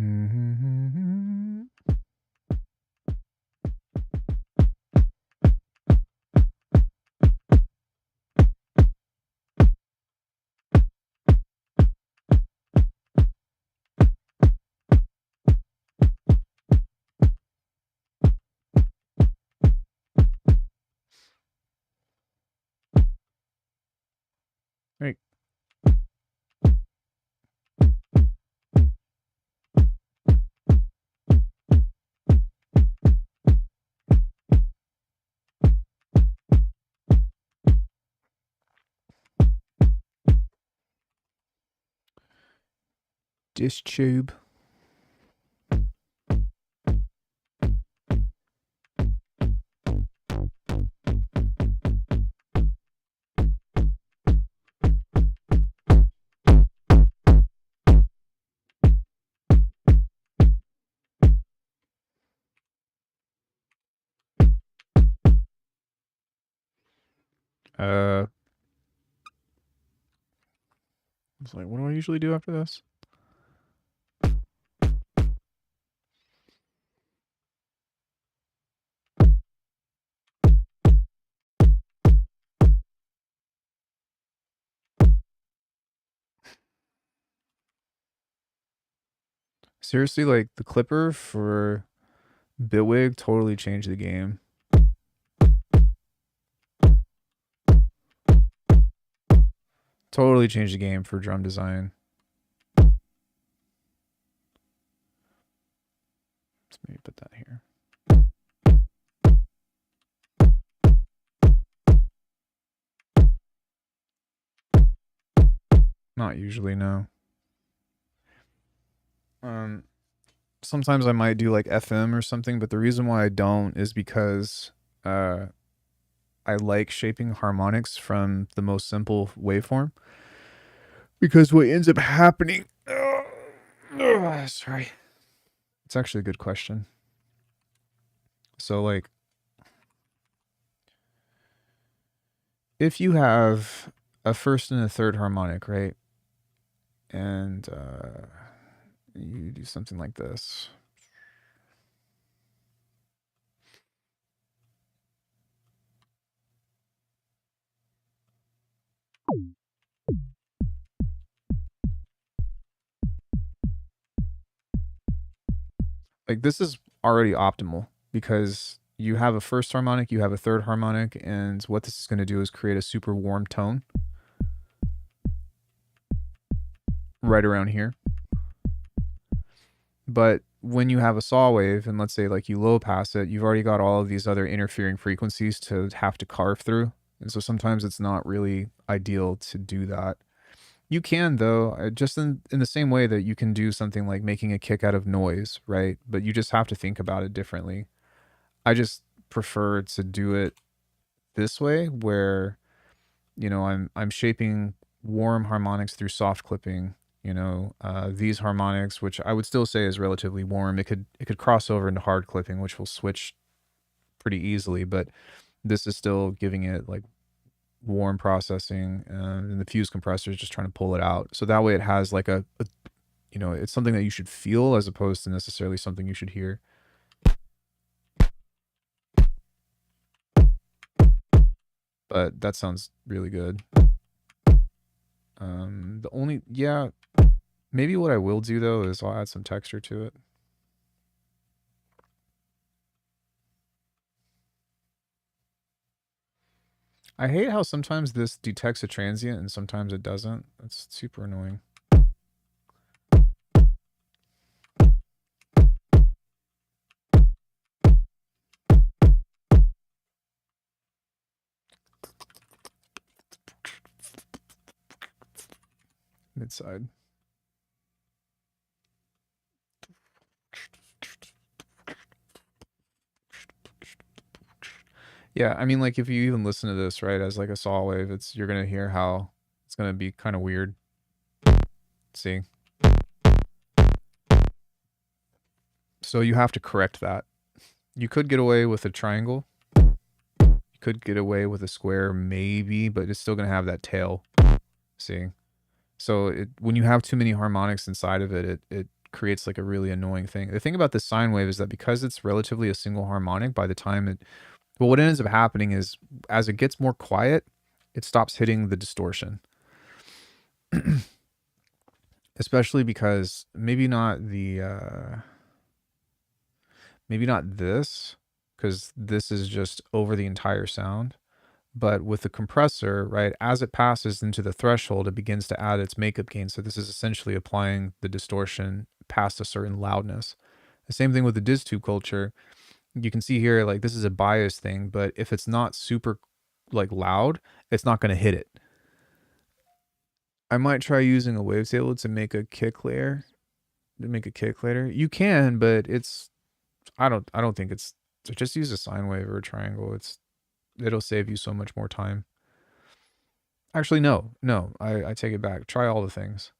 Mm-hmm. Right. Dish tube. I was like, what do I usually do after this? Seriously, like, the clipper for Bitwig totally changed the game. Totally changed the game for drum design. Let's maybe put that here. Not usually, no. Sometimes I might do like FM or something, but the reason why I don't is because I like shaping harmonics from the most simple waveform. Because what ends up happening, sorry, it's actually a good question. So like, if you have a first and a third harmonic, right, and you do something like this. Like this is already optimal because you have a first harmonic, you have a third harmonic, and what this is going to do is create a super warm tone right around here. But when you have a saw wave, and let's say like you low pass it, you've already got all of these other interfering frequencies to have to carve through. And so sometimes it's not really ideal to do that. You can though, just in the same way that you can do something like making a kick out of noise, right? But you just have to think about it differently. I just prefer to do it this way where, you know, I'm shaping warm harmonics through soft clipping. You know, these harmonics, which I would still say is relatively warm, it could cross over into hard clipping, which will switch pretty easily. But this is still giving it like warm processing, and the fuse compressor is just trying to pull it out. So that way it has like a you know, it's something that you should feel as opposed to necessarily something you should hear. But that sounds really good. The only, yeah, maybe what I will do though is I'll add some texture to it. I hate how sometimes this detects a transient and sometimes it doesn't. It's super annoying. Mid-side. Yeah, I mean, like if you even listen to this, right, as like a saw wave, you're gonna hear how it's gonna be kind of weird. See? So you have to correct that. You could get away with a triangle. You could get away with a square, maybe, but it's still gonna have that tail. See? So when you have too many harmonics inside of it, it creates like a really annoying thing. The thing about this sine wave is that because it's relatively a single harmonic, by the time well, what ends up happening is as it gets more quiet, it stops hitting the distortion. Especially because maybe not this, because this is just over the entire sound. But with the compressor, right, as it passes into the threshold, it begins to add its makeup gain. So this is essentially applying the distortion past a certain loudness. The same thing with the diz tube culture. You can see here, like this is a bias thing, but if it's not super like loud, it's not going to hit it. I might try using a wavetable to make a kick layer. You can, but I don't think it's, just use a sine wave or a triangle. It'll save you so much more time. Actually, no, I take it back. Try all the things.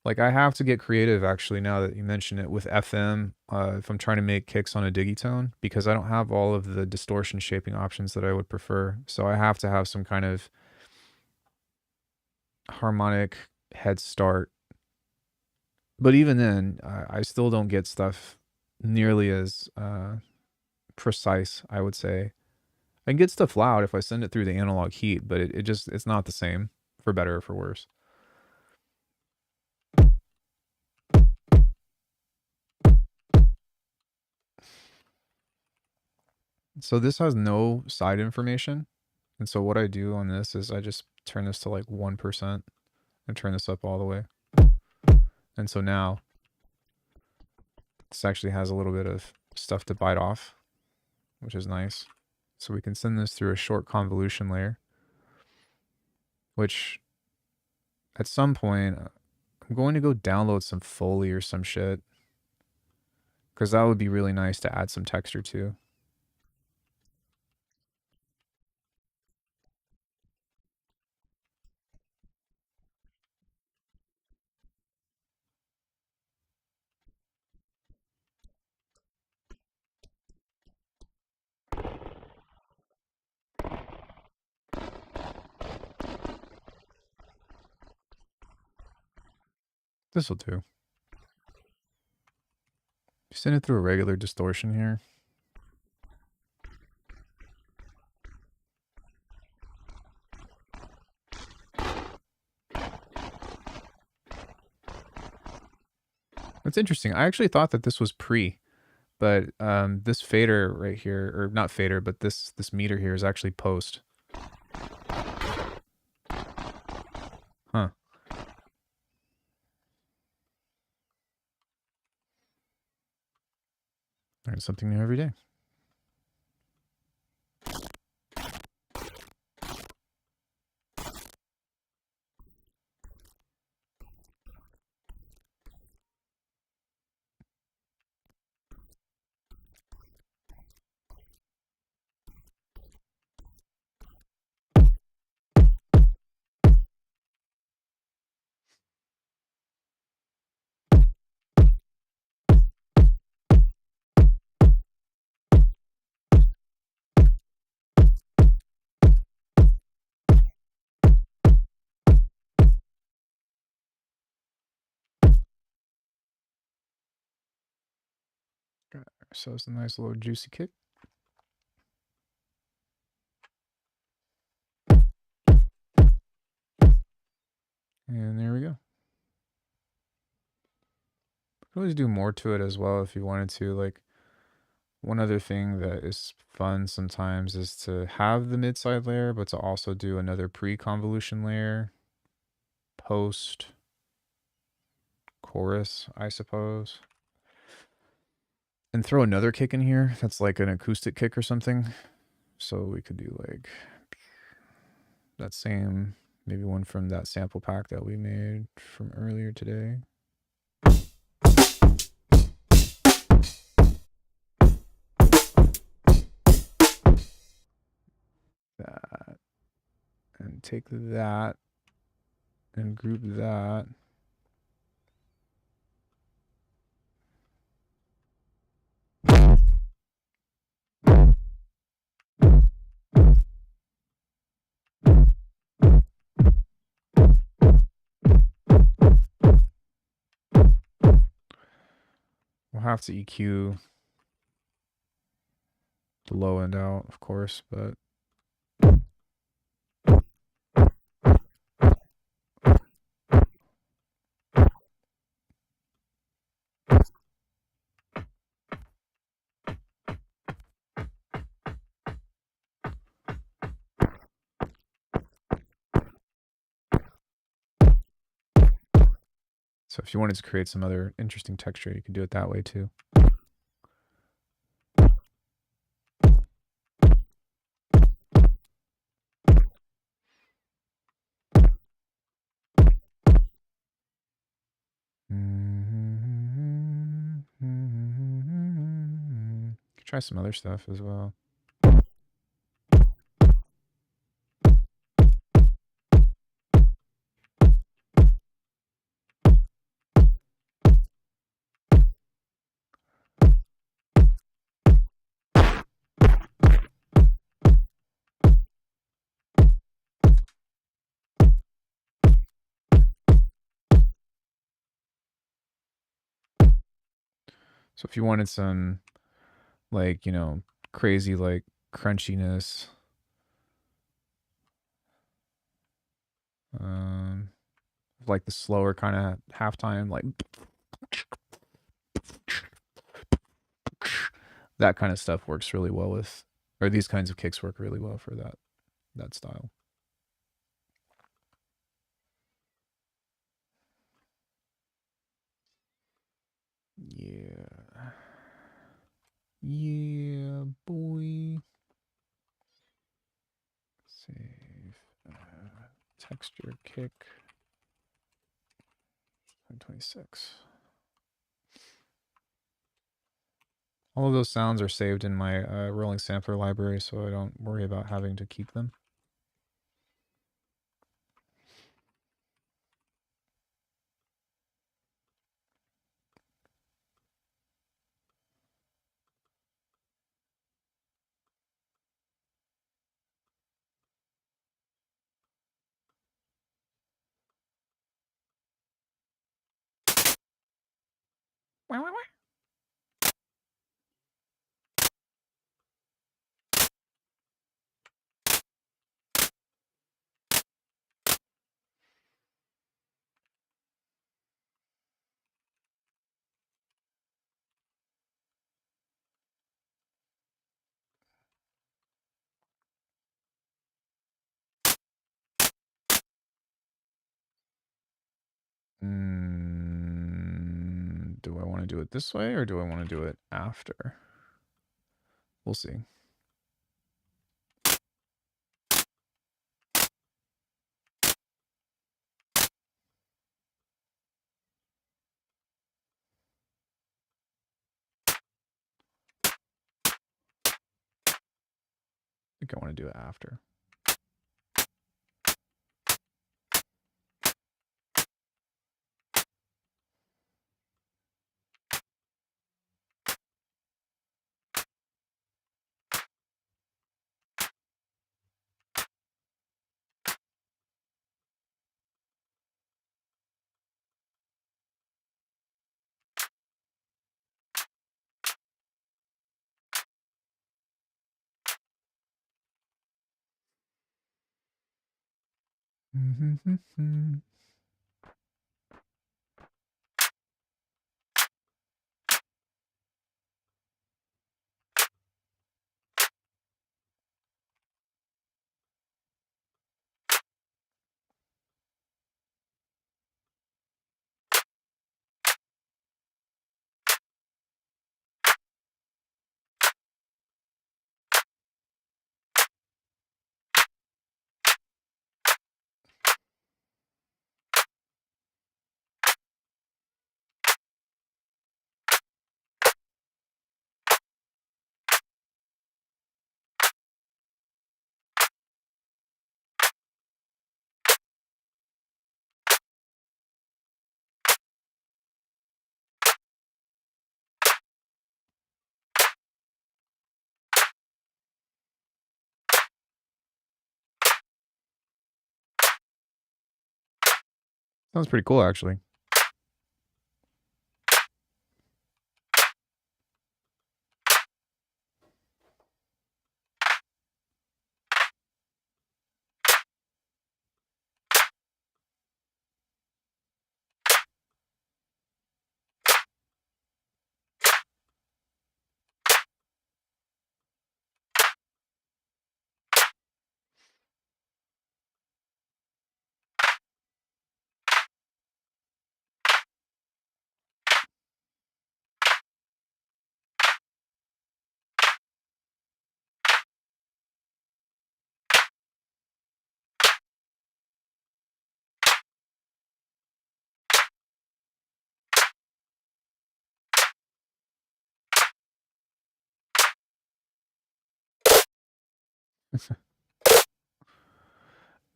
Like I have to get creative actually now that you mention it with FM if I'm trying to make kicks on a digitone because I don't have all of the distortion shaping options that I would prefer. So I have to have some kind of harmonic head start. But even then, I still don't get stuff nearly as precise, I would say. I can get stuff loud if I send it through the analog heat, but it's not the same, for better or for worse. So this has no side information. And so what I do on this is I just turn this to like 1% and turn this up all the way. And so now this actually has a little bit of stuff to bite off, which is nice. So we can send this through a short convolution layer, which at some point I'm going to go download some Foley or some shit, because that would be really nice to add some texture to. This will do. Send it through a regular distortion here. It's interesting. I actually thought that this was pre, but this fader right here, or not fader, but this meter here is actually post. Huh. Learn something new every day. Got ourselves a nice little juicy kick. And there we go. You could always do more to it as well if you wanted to. Like, one other thing that is fun sometimes is to have the mid-side layer, but to also do another pre-convolution layer, post, chorus, I suppose. And throw another kick in here that's like an acoustic kick or something. So we could do like that same, maybe one from that sample pack that we made from earlier today. That. And take that and group that. We'll have to EQ the low end out, of course, but so if you wanted to create some other interesting texture, you could do it that way too. Could try some other stuff as well. So if you wanted some, like, you know, crazy, like, crunchiness, like the slower kind of halftime, like that kind of stuff works really well with, or these kinds of kicks work really well for that. that style. Yeah. Yeah, boy. Save. Texture kick. 126. All of those sounds are saved in my rolling sampler library, so I don't worry about having to keep them. Do I want to do it this way or do I want to do it after? We'll see. I think I want to do it after. Sounds pretty cool, actually.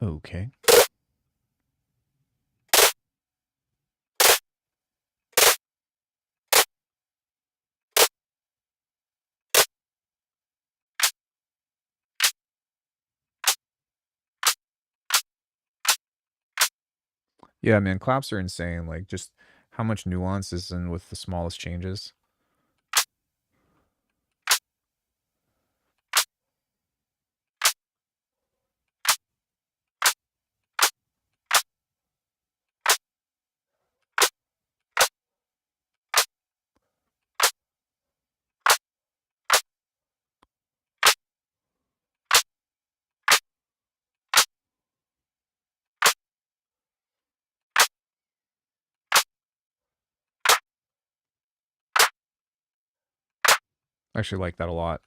Okay. Yeah, man, claps are insane. Like, just how much nuance is in with the smallest changes. I actually like that a lot.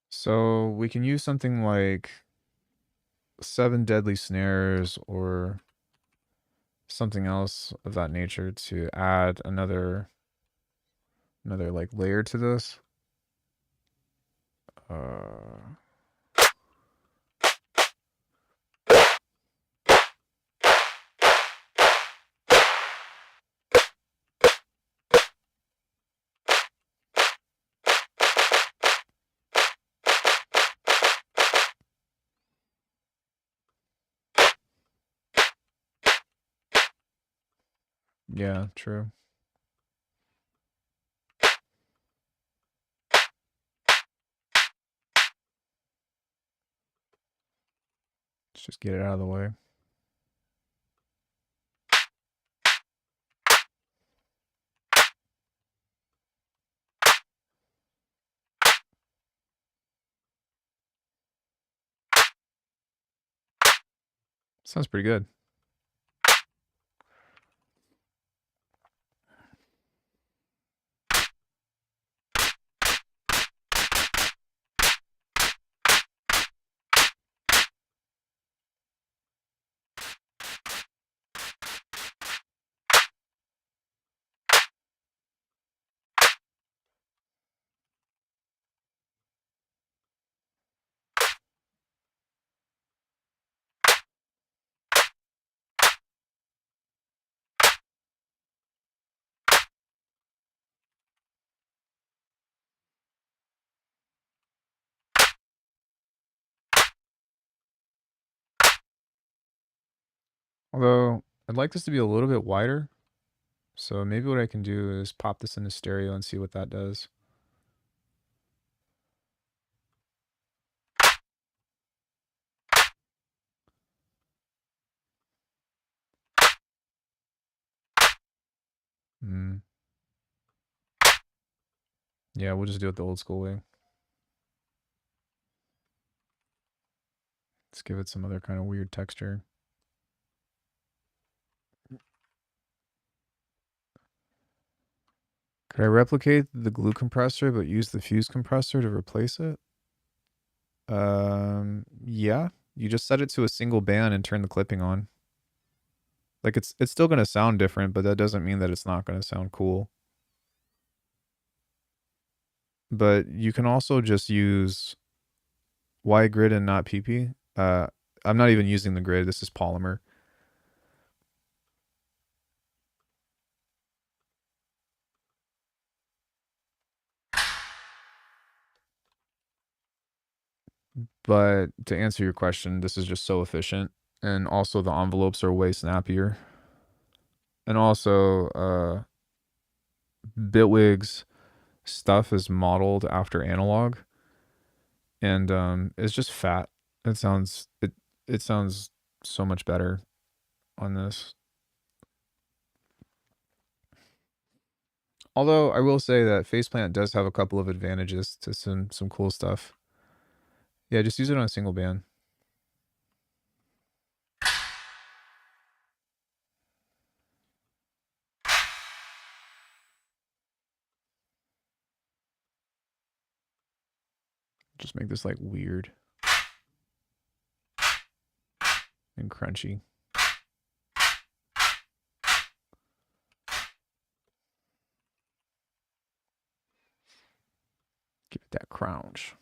So we can use something like 7 Deadly Snares or something else of that nature to add another like layer to this. Yeah, true. Let's just get it out of the way. Sounds pretty good. Although I'd like this to be a little bit wider. So maybe what I can do is pop this into stereo and see what that does. Mm. Yeah, we'll just do it the old school way. Let's give it some other kind of weird texture. Could I replicate the glue compressor but use the fuse compressor to replace it? Yeah. You just set it to a single band and turn the clipping on. Like it's still going to sound different, but that doesn't mean that it's not going to sound cool. But you can also just use Y grid and not PP. I'm not even using the grid. This is polymer. But to answer your question, this is just so efficient. And also the envelopes are way snappier. And also, Bitwig's stuff is modeled after analog. And it's just fat. It sounds so much better on this. Although I will say that Faceplant does have a couple of advantages to some cool stuff. Yeah, just use it on a single band. Just make this like weird and crunchy. Give it that crunch.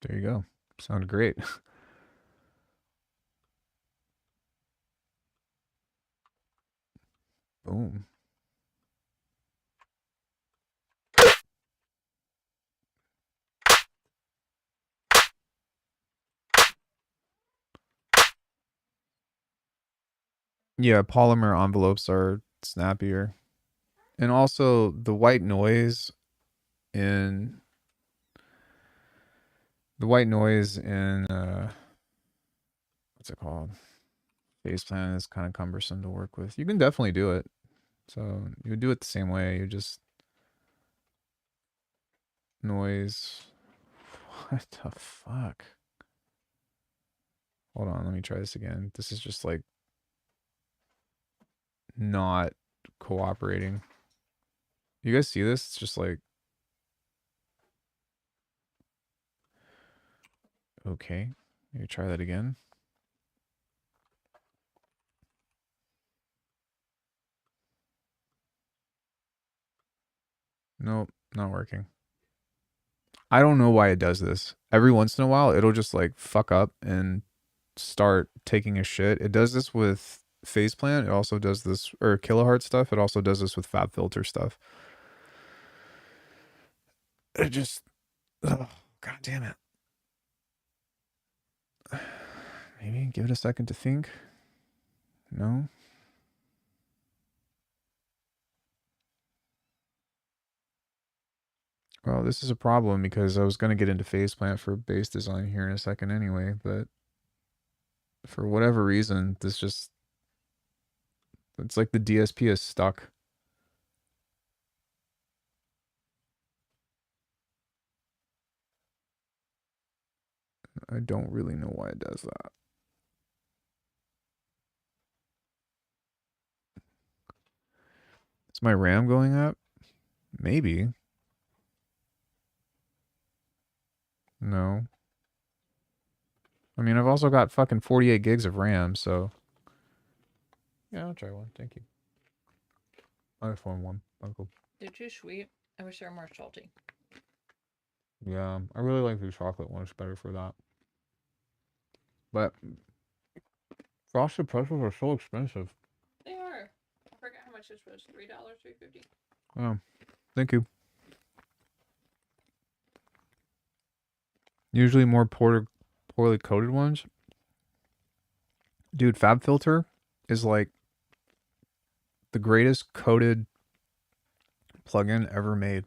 There you go. Sounded great. Boom. Yeah, polymer envelopes are snappier. And also the white noise in what's it called? Phase plan is kind of cumbersome to work with. You can definitely do it. So you would do it the same way. You just noise. What the fuck? Hold on, let me try this again. This is just like not cooperating. You guys see this? It's just like, okay. Maybe try that again. Nope, not working. I don't know why it does this. Every once in a while, it'll just like fuck up and start taking a shit. It does this with phase plant. It also does this, or kilohertz stuff. It also does this with fab filter stuff. It just, oh, god damn it. Maybe give it a second to think. No. Well, this is a problem because I was going to get into phase plant for base design here in a second anyway, but for whatever reason, this just, it's like the DSP is stuck. I don't really know why it does that. Is my RAM going up? Maybe. No. I mean, I've also got fucking 48 gigs of RAM, so. Yeah, I'll try one. Thank you. iPhone 1. Uncle. They're too sweet. I wish they were more salty. Yeah, I really like the chocolate one. It's better for that. But frosted pretzels are so expensive. They are. I forget how much this was. $3, $3.50. Oh, thank you. Usually more poorly coated ones. Dude, Fab Filter is like the greatest coated plugin ever made.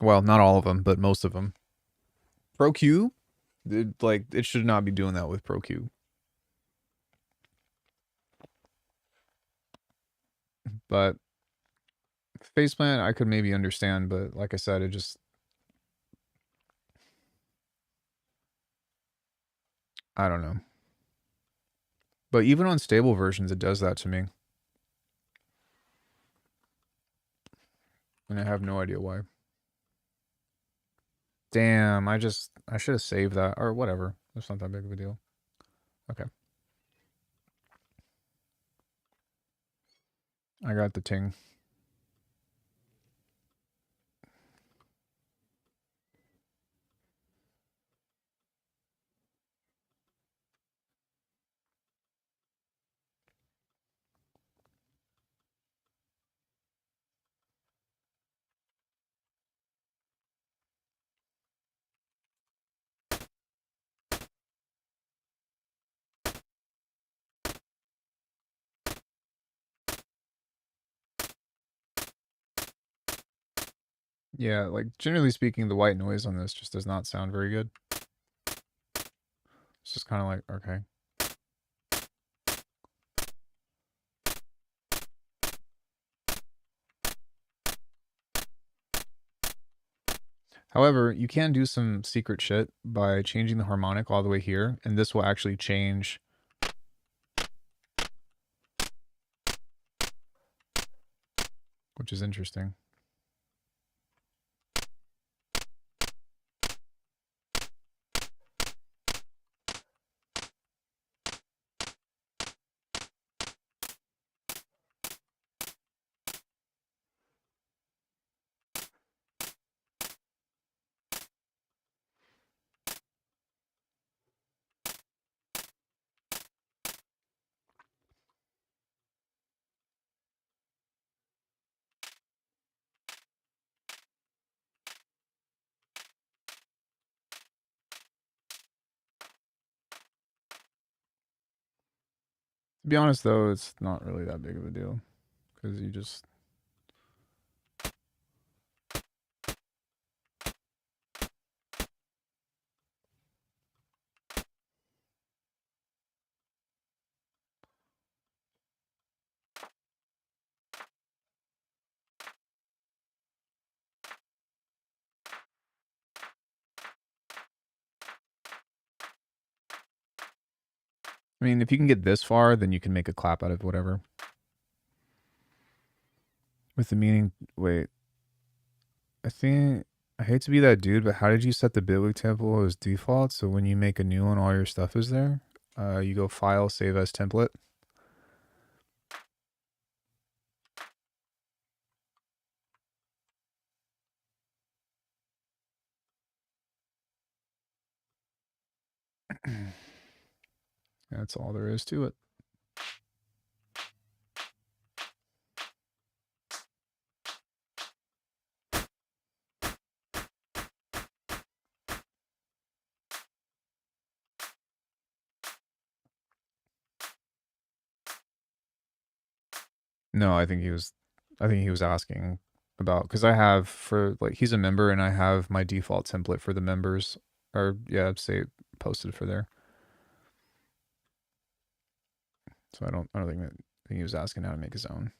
Well, not all of them, but most of them. ProQ, it should not be doing that with ProQ. But Faceplant, I could maybe understand, but like I said, it just, I don't know. But even on stable versions, it does that to me. And I have no idea why. Damn, I should have saved that, or whatever. It's not that big of a deal. Okay. I got the ting. Yeah, like generally speaking, the white noise on this just does not sound very good. It's just kind of like, okay. However, you can do some secret shit by changing the harmonic all the way here, and this will actually change. Which is interesting. To be honest, though, it's not really that big of a deal because you just. I mean, if you can get this far, then you can make a clap out of whatever. With the meaning, wait, I think, I hate to be that dude, but how did you set the Bitwig template as default? So when you make a new one, all your stuff is there. You go File, Save as Template. That's all there is to it. No, I think he was asking about, because I have, for like, he's a member and I have my default template for the members, or yeah, say posted for there. So I don't think that, I think he was asking how to make his own.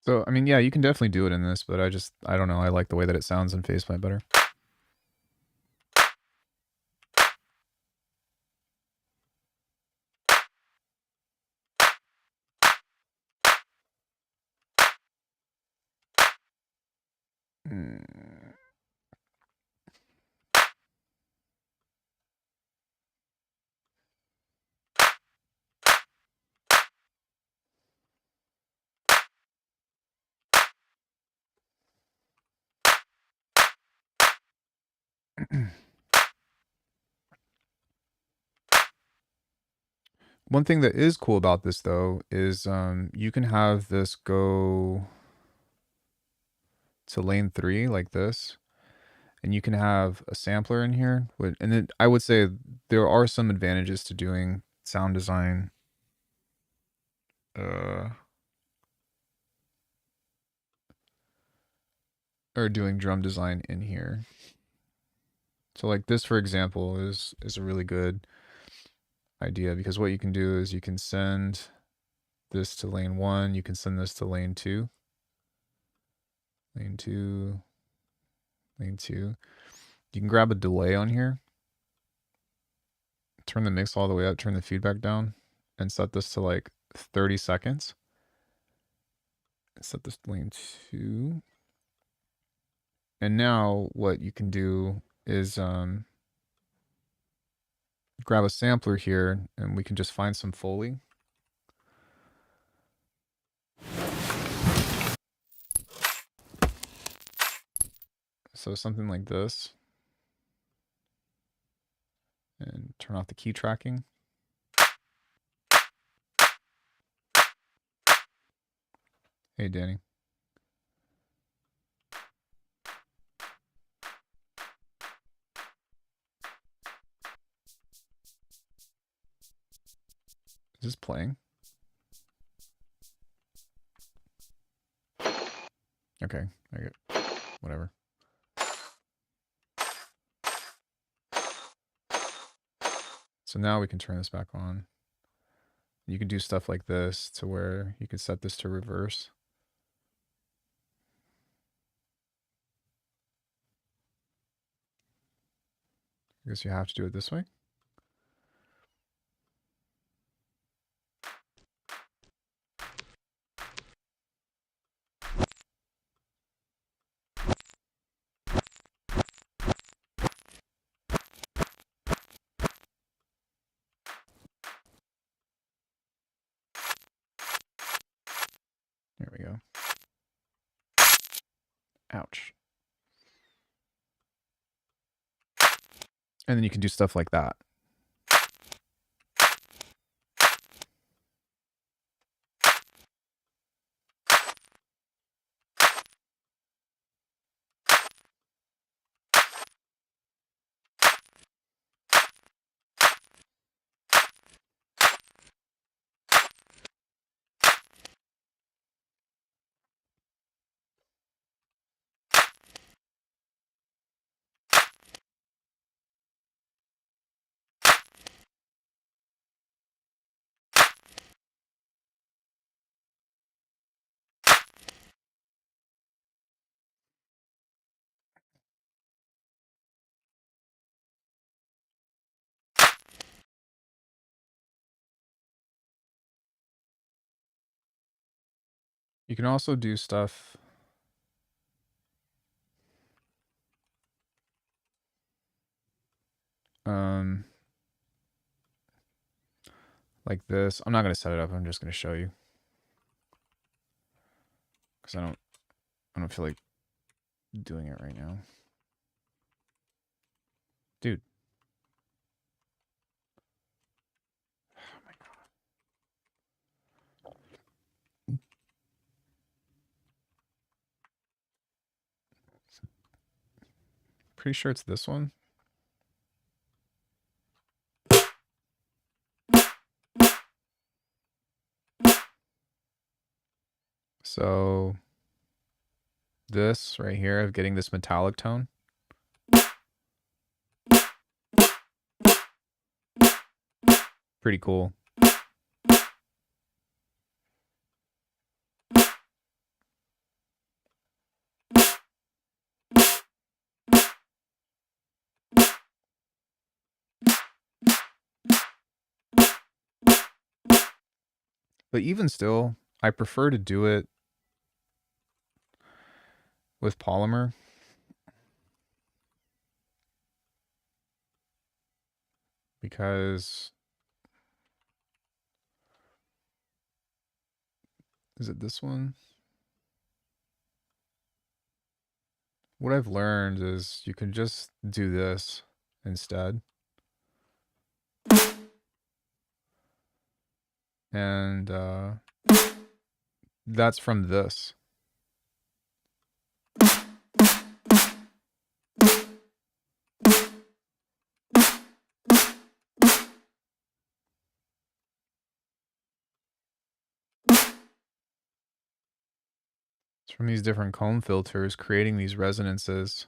So, I mean, yeah, you can definitely do it in this, but I don't know. I like the way that it sounds in Faceplant better. Mm. One thing that is cool about this, though, is you can have this go to lane 3 like this, and you can have a sampler in here. And then I would say there are some advantages to doing sound design or doing drum design in here. So like this, for example, is a really good idea, because what you can do is you can send this to lane 1, you can send this to lane 2. Lane 2, lane 2. You can grab a delay on here, turn the mix all the way up, turn the feedback down, and set this to like 30 seconds. Set this to lane 2. And now what you can do is grab a sampler here, and we can just find some Foley. So something like this. And turn off the key tracking. Hey, Danny. Is this playing? Okay, I get whatever. So now we can turn this back on. You can do stuff like this to where you can set this to reverse. I guess you have to do it this way. There we go. Ouch. And then you can do stuff like that. You can also do stuff like this. I'm not going to set it up. I'm just going to show you because I don't feel like doing it right now. Dude. Oh my God. Pretty sure it's this one. So this right here of getting this metallic tone. Pretty cool. But even still, I prefer to do it with polymer because is it this one? What I've learned is you can just do this instead. And that's from this. It's from these different comb filters creating these resonances,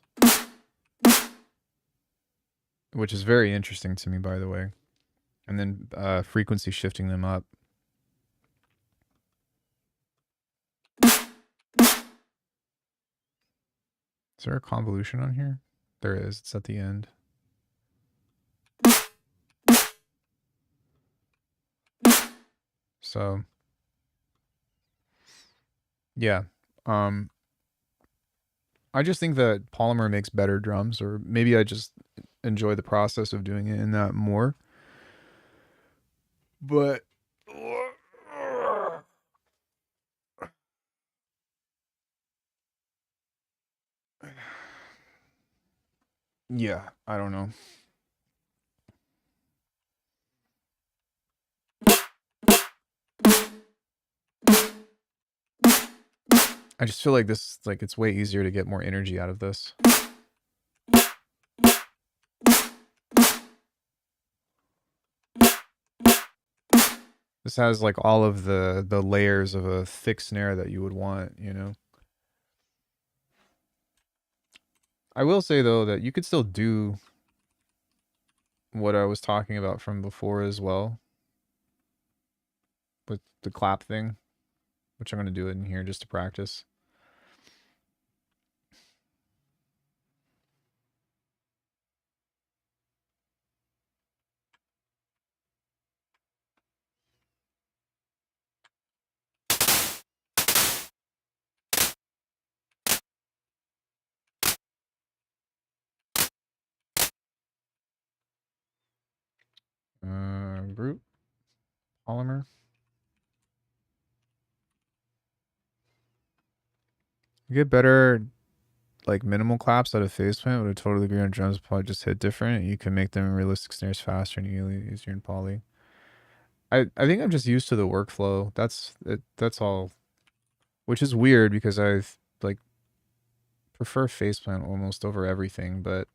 which is very interesting to me, by the way. And then frequency shifting them up. Is there a convolution on here? There is. It's at the end. So, yeah. I just think that polymer makes better drums, or maybe I just enjoy the process of doing it in that more. But yeah, I don't know. I just feel like this, like it's way easier to get more energy out of this. This has like all of the layers of a thick snare that you would want, you know. I will say though that you could still do what I was talking about from before as well with the clap thing, which I'm going to do it in here just to practice. Group polymer. You get better like minimal claps out of phase plant, but I totally agree on drums probably just hit different. You can make them in realistic snares faster and easier in poly. I think I'm just used to the workflow. That's it. That's all, which is weird because I like prefer phase plant almost over everything, but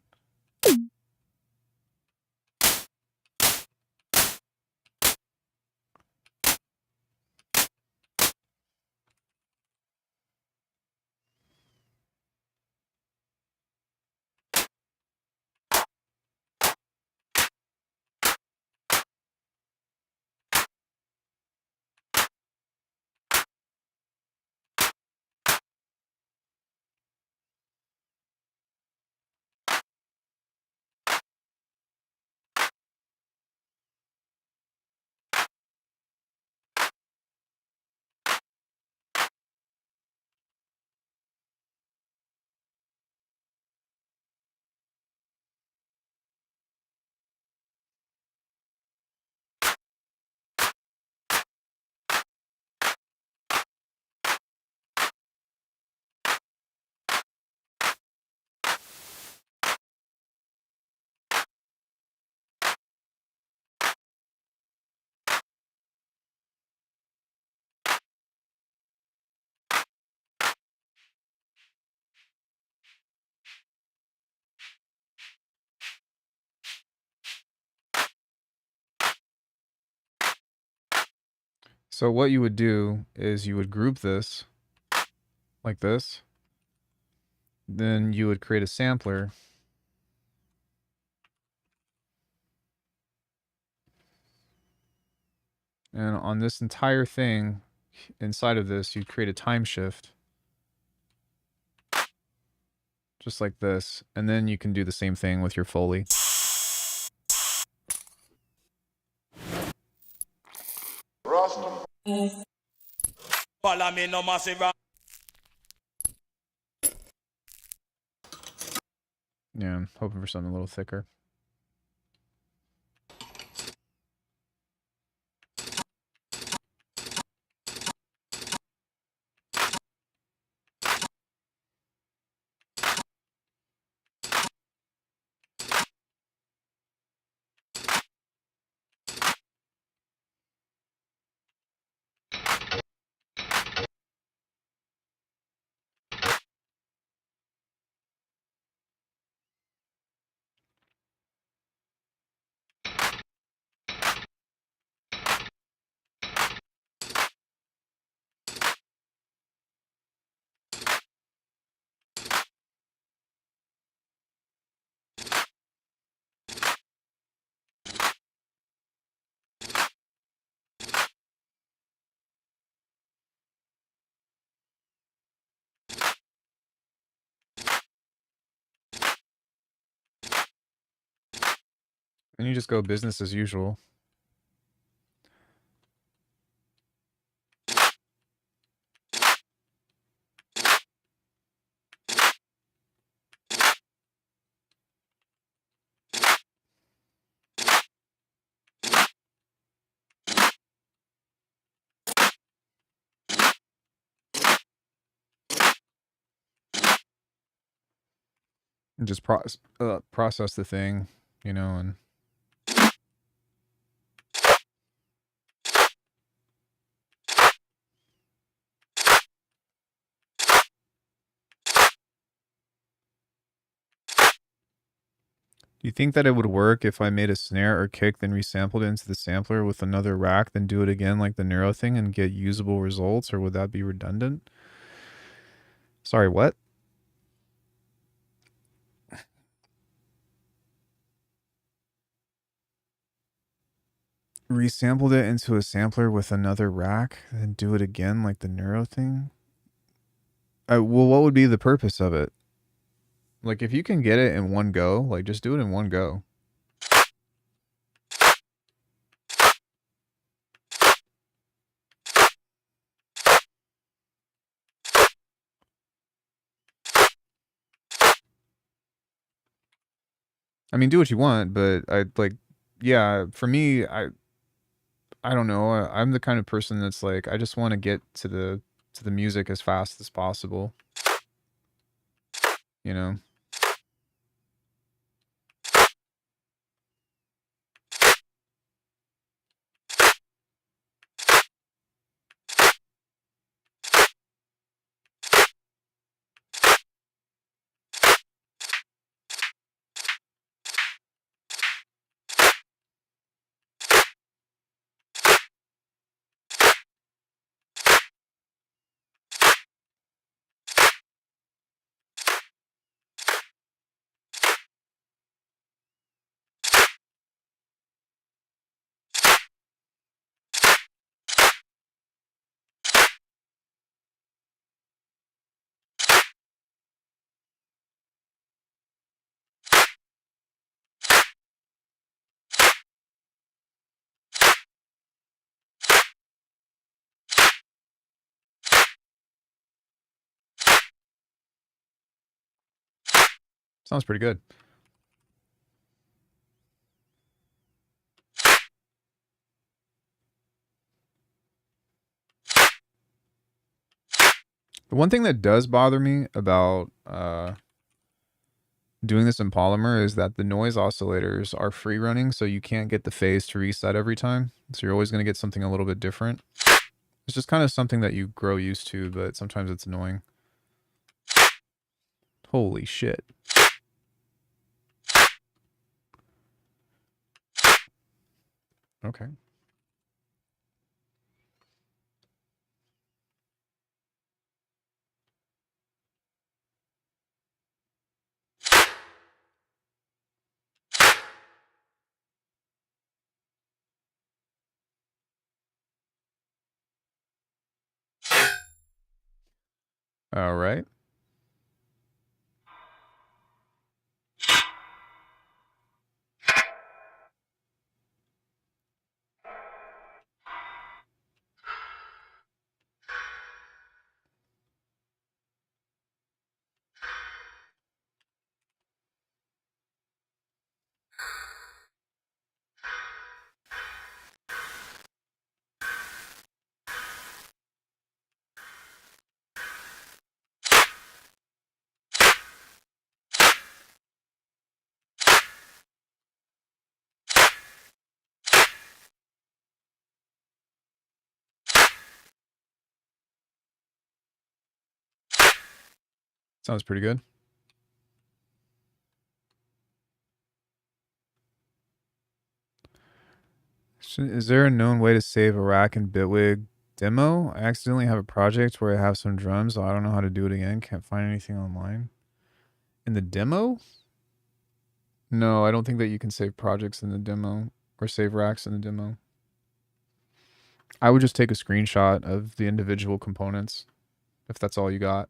So what you would do is you would group this like this. Then you would create a sampler. And on this entire thing, inside of this, you'd create a time shift. Just like this. And then you can do the same thing with your Foley. Yeah, I'm hoping for something a little thicker. And you just go business as usual. And just process the thing, you know, and do you think that it would work if I made a snare or kick, then resampled it into the sampler with another rack, then do it again like the Neuro thing and get usable results, or would that be redundant? Sorry, what? Resampled it into a sampler with another rack, then do it again like the Neuro thing? Well, what would be the purpose of it? Like, if you can get it in one go, like, just do it in one go. I mean, do what you want, but yeah, for me, I don't know. I'm the kind of person that's like, I just want to get to the music as fast as possible. You know? Sounds pretty good. The one thing that does bother me about doing this in Polymer is that the noise oscillators are free running, so you can't get the phase to reset every time. So you're always going to get something a little bit different. It's just kind of something that you grow used to, but sometimes it's annoying. Holy shit. Okay. All right. Sounds pretty good. Is there a known way to save a rack in Bitwig demo? I accidentally have a project where I have some drums. I don't know how to do it again. Can't find anything online. In the demo? No, I don't think that you can save projects in the demo or save racks in the demo. I would just take a screenshot of the individual components if that's all you got.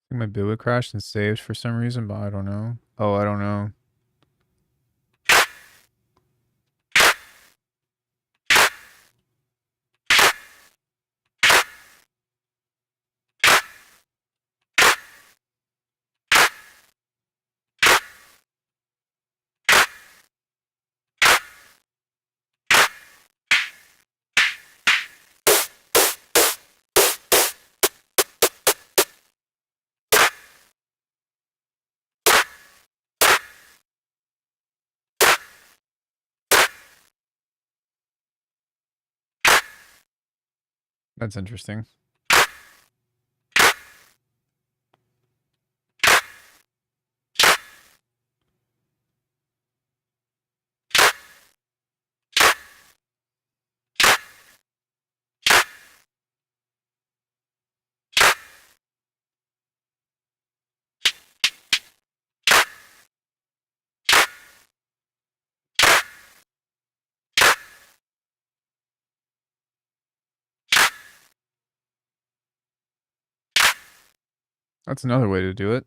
I think my Bitwig crashed and saved for some reason, but I don't know. Oh, I don't know. That's interesting. That's another way to do it.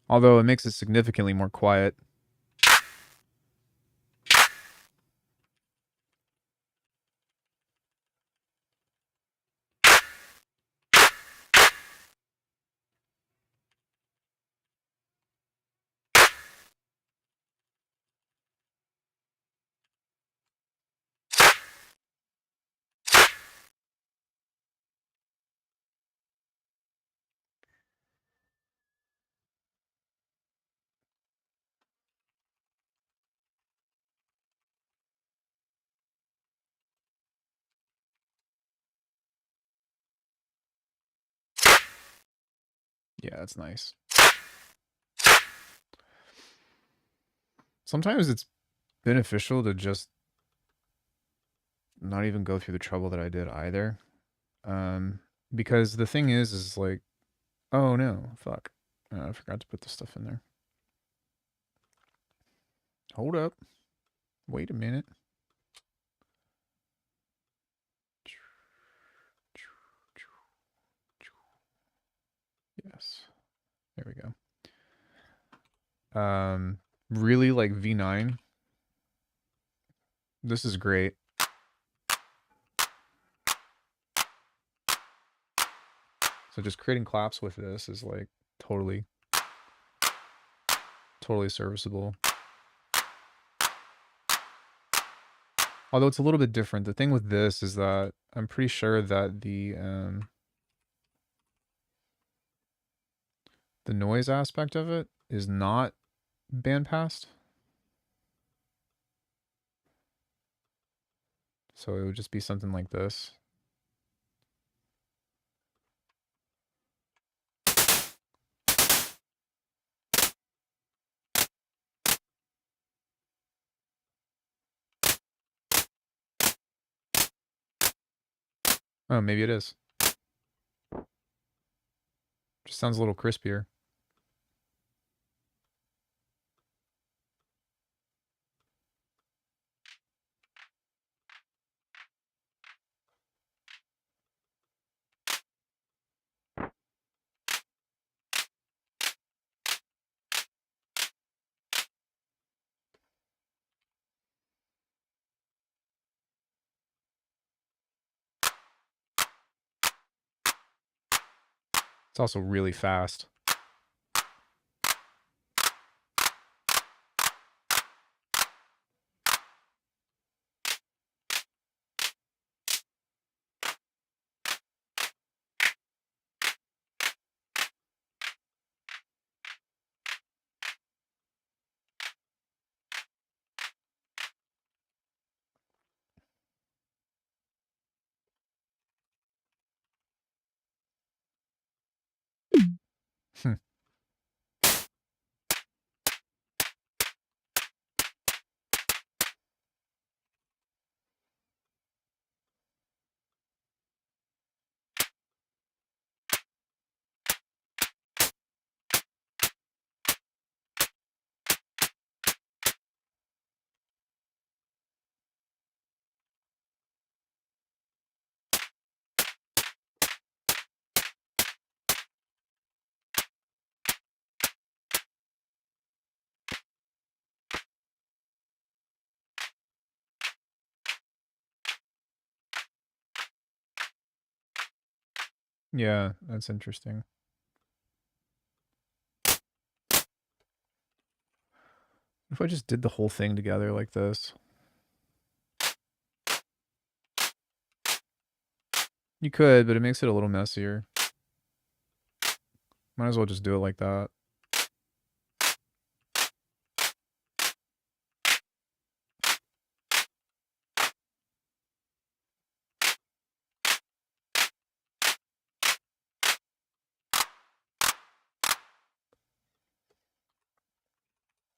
Although it makes it significantly more quiet. Yeah, that's nice. Sometimes it's beneficial to just not even go through the trouble that I did either. Because the thing is like, oh no, fuck. I forgot to put the stuff in there. Hold up. Wait a minute. Yes. There we go. Really like V9. This is great. So just creating claps with this is like totally serviceable. Although it's a little bit different. The thing with this is that I'm pretty sure that the noise aspect of it is not bandpassed. So it would just be something like this. Oh, maybe it is. Just sounds a little crispier. It's also really fast. Yeah, that's interesting. If I just did the whole thing together like this. You could, but it makes it a little messier. Might as well just do it like that.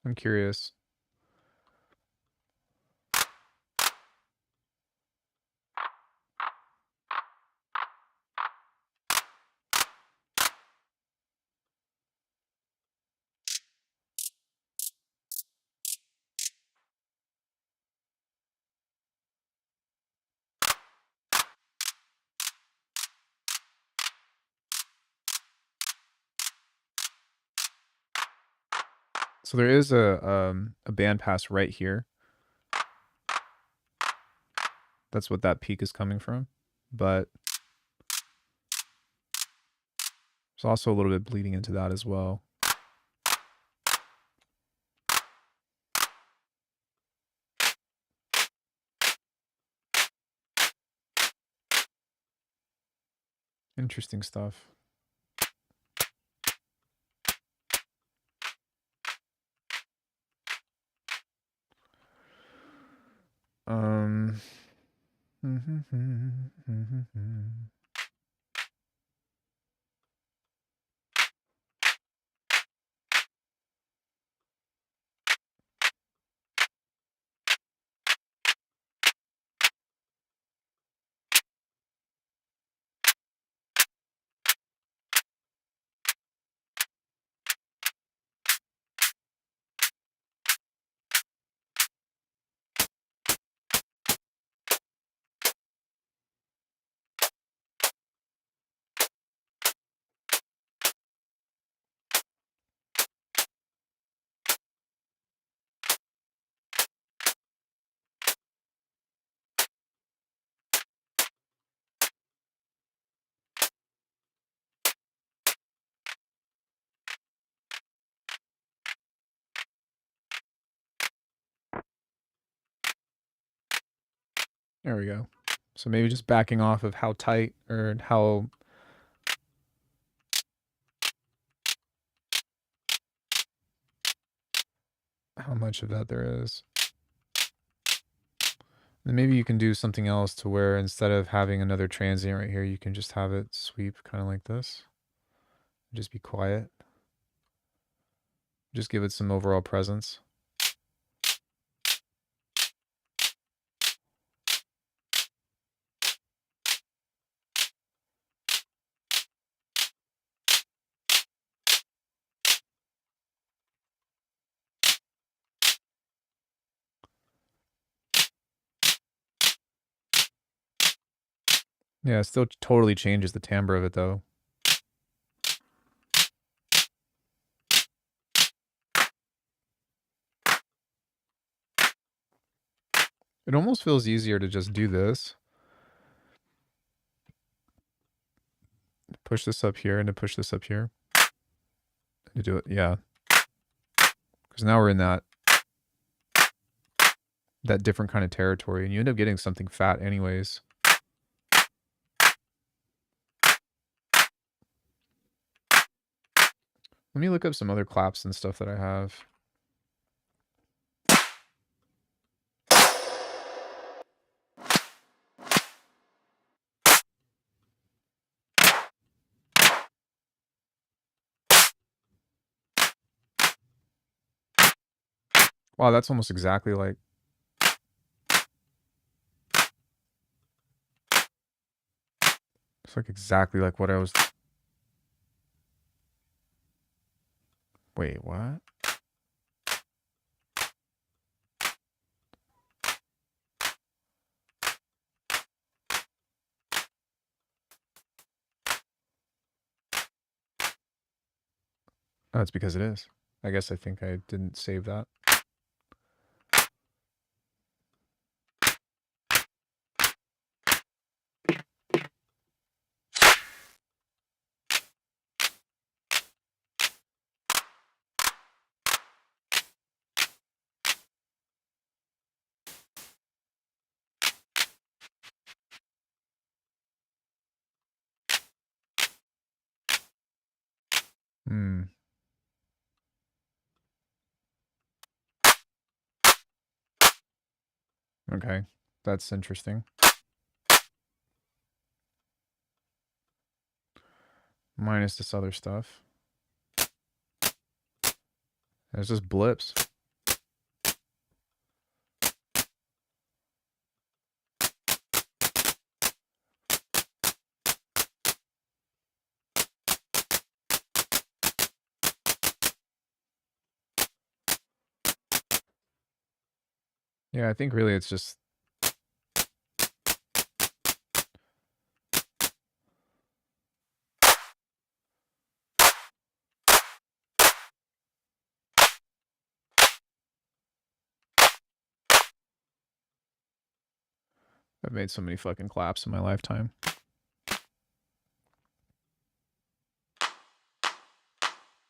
I'm curious. So there is a bandpass right here. That's what that peak is coming from. But there's also a little bit bleeding into that as well. Interesting stuff. Um. There we go. So maybe just backing off of how tight or how much of that there is. Then maybe you can do something else to where instead of having another transient right here, you can just have it sweep kind of like this. Just be quiet. Just give it some overall presence. Yeah, it still totally changes the timbre of it though. It almost feels easier to just do this. Push this up here and to push this up here. To do it, yeah. Because now we're in that different kind of territory, and you end up getting something fat anyways. Let me look up some other claps and stuff that I have. Wow, that's almost exactly like... It's like exactly like what I was... Wait, what? Oh, it's because it is. I guess I think I didn't save that. Hmm. Okay, that's interesting. Minus this other stuff. There's just blips. Yeah, I think really it's just... I've made so many fucking claps in my lifetime.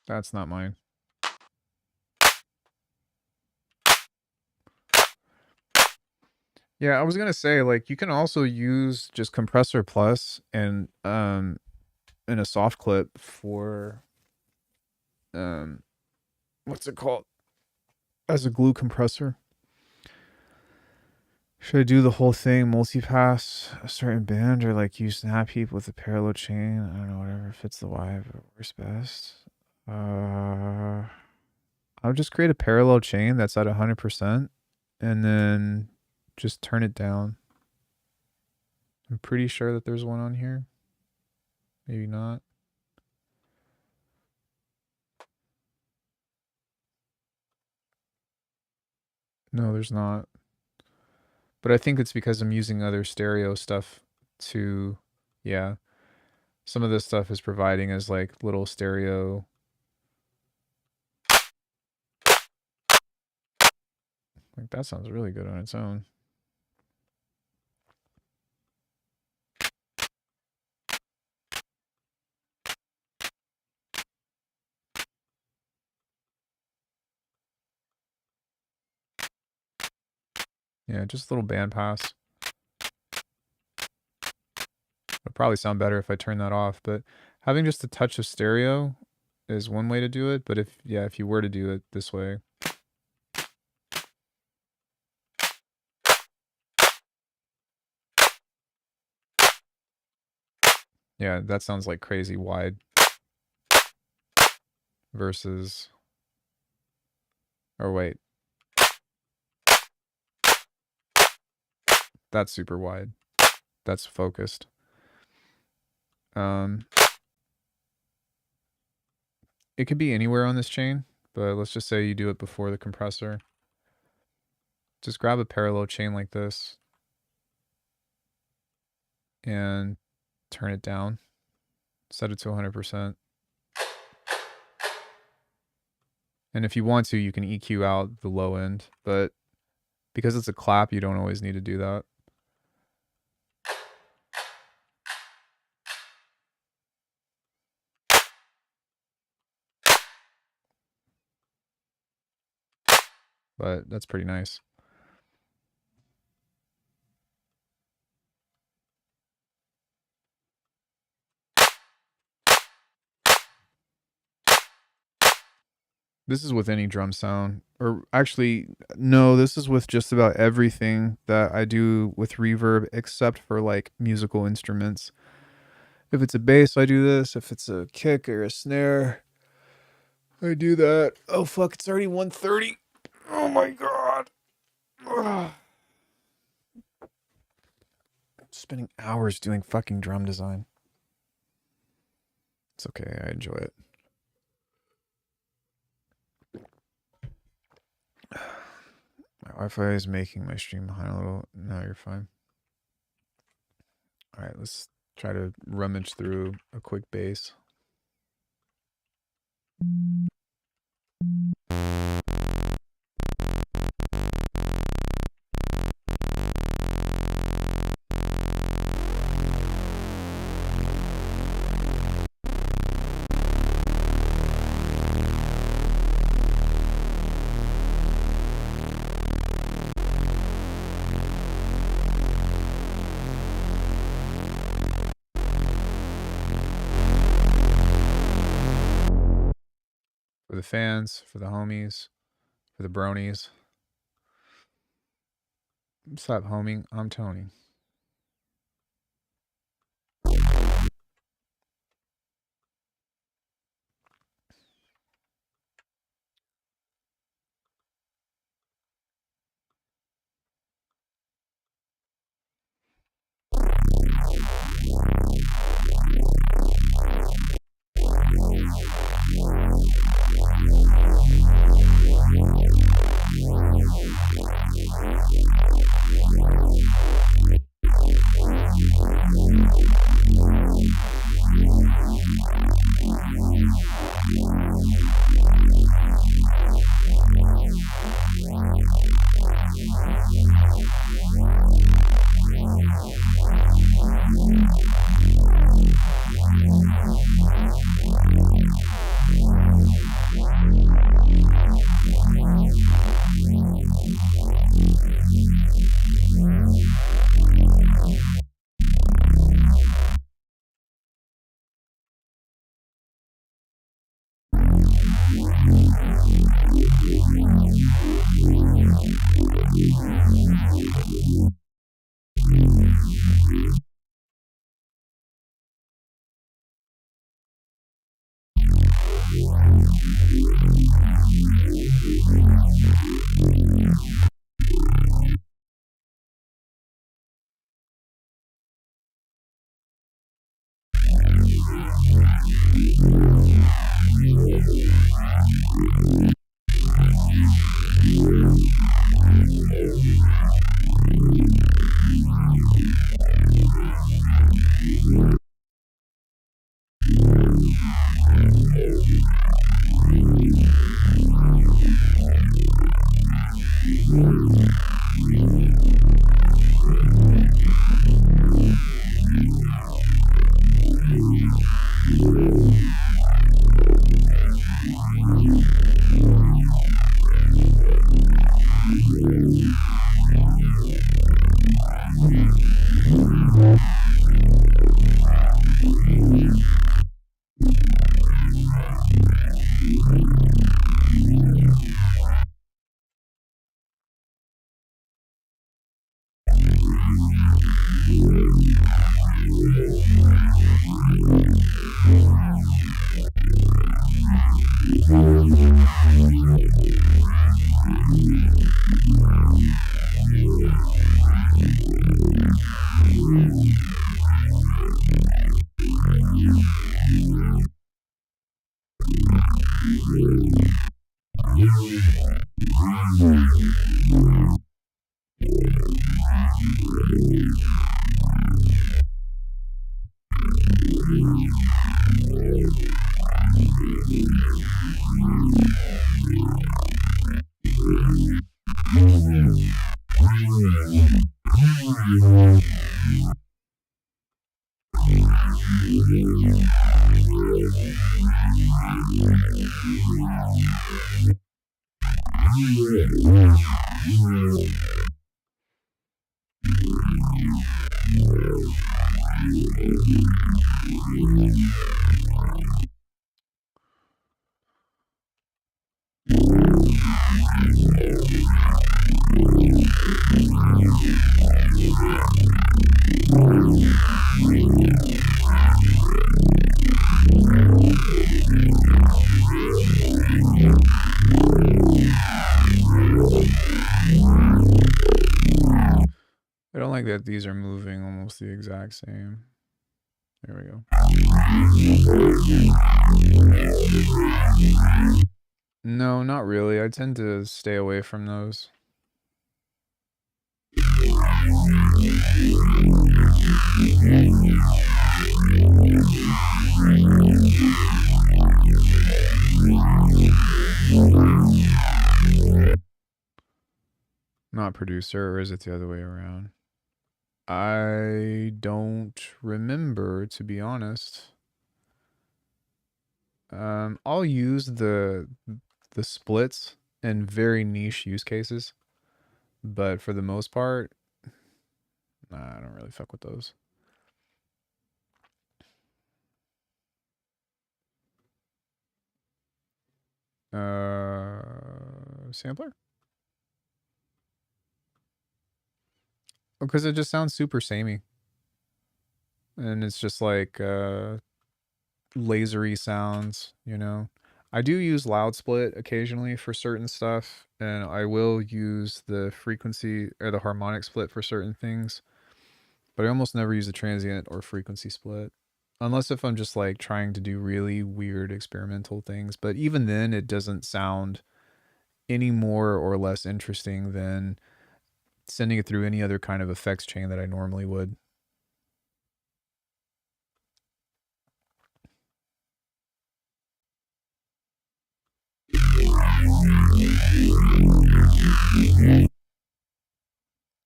That's not mine. Yeah, I was gonna say, like, you can also use just compressor plus and in a soft clip for what's it called? As a glue compressor. Should I do the whole thing, multi-pass a certain band, or like use snap heap with a parallel chain? I don't know, whatever fits the vibe or works best. I'll just create a parallel chain that's at 100% and then just turn it down. I'm pretty sure that there's one on here. Maybe not. No, there's not. But I think it's because I'm using other stereo stuff to, yeah. Some of this stuff is providing as like little stereo. Like that sounds really good on its own. Yeah, just a little band pass. It'll probably sound better if I turn that off, but having just a touch of stereo is one way to do it. But if you were to do it this way, Yeah, that sounds like crazy wide versus, or wait, that's super wide. That's focused. It could be anywhere on this chain, but let's just say you do it before the compressor. Just grab a parallel chain like this and turn it down. Set it to 100%. And if you want to, you can EQ out the low end, but because it's a clap, you don't always need to do that. But that's pretty nice. This is with any drum sound, or actually, no, this is with just about everything that I do with reverb, except for like musical instruments. If it's a bass, I do this. If it's a kick or a snare, I do that. Oh fuck, it's already 1:30. Oh my god. Ugh. Spending hours doing fucking drum design. It's okay, I enjoy it. My Wi-Fi is making my stream behind a little. No, you're fine. All right, let's try to rummage through a quick bass. For the fans, for the homies, for the bronies. Stop homing, I'm Tony. I don't like that these are moving almost the exact same. There we go. No, not really. I tend to stay away from those. Not producer, or is it the other way around? I don't remember, to be honest. I'll use the splits in very niche use cases, but for the most part, nah, I don't really fuck with those. Sampler? Because it just sounds super samey. And it's just like lasery sounds, you know. I do use loud split occasionally for certain stuff, and I will use the frequency or the harmonic split for certain things, but I almost never use the transient or frequency split. Unless if I'm just like trying to do really weird experimental things, but even then it doesn't sound any more or less interesting than sending it through any other kind of effects chain that I normally would.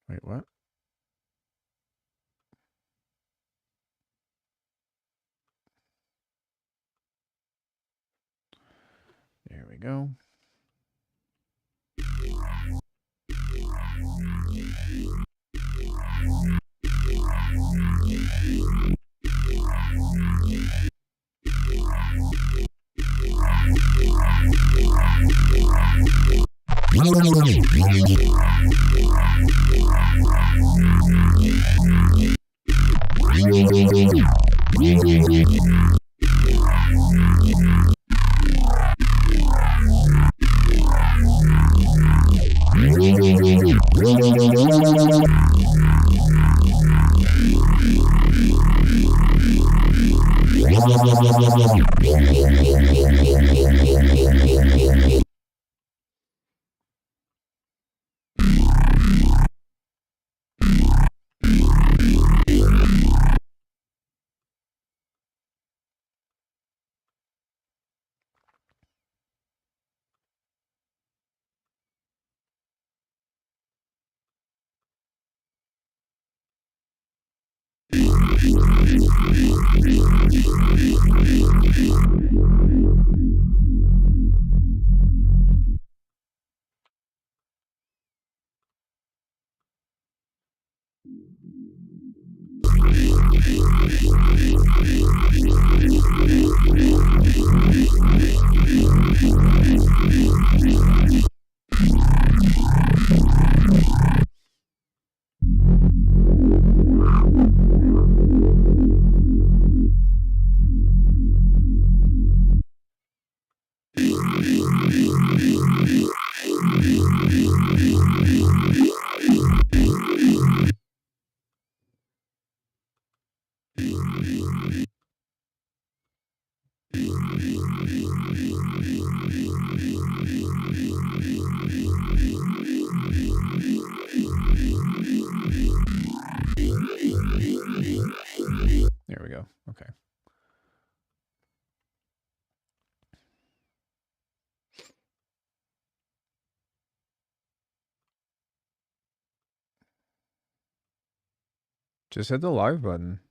Wait, what? There we go. There we go. Okay. Just hit the live button.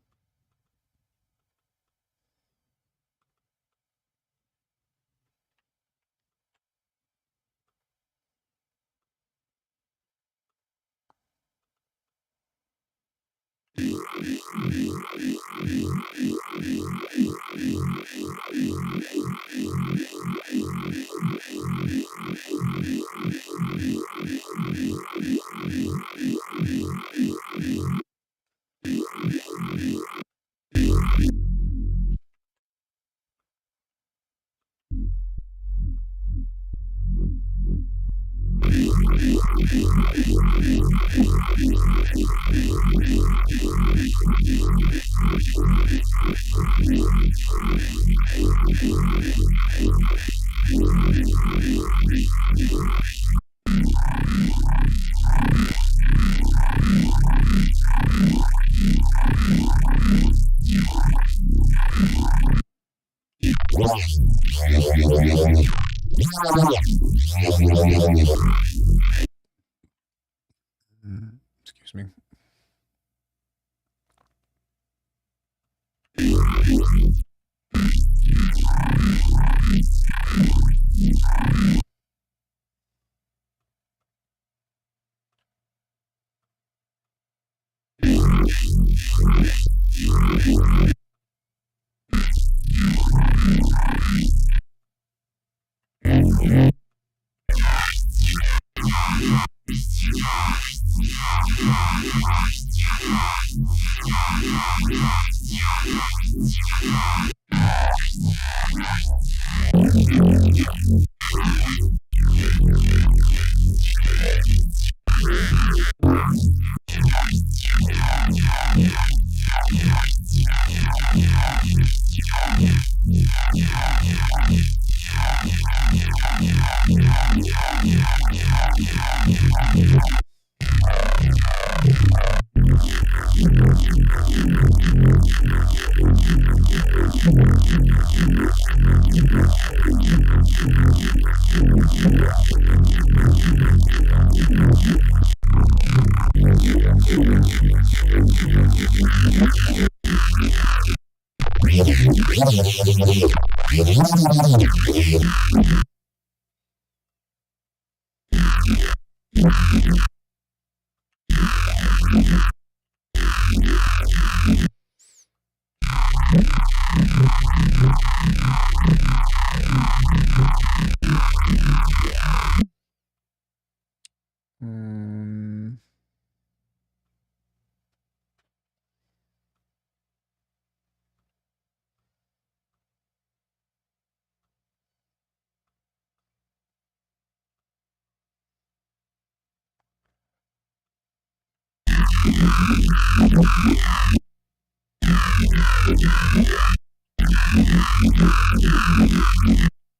Excuse me.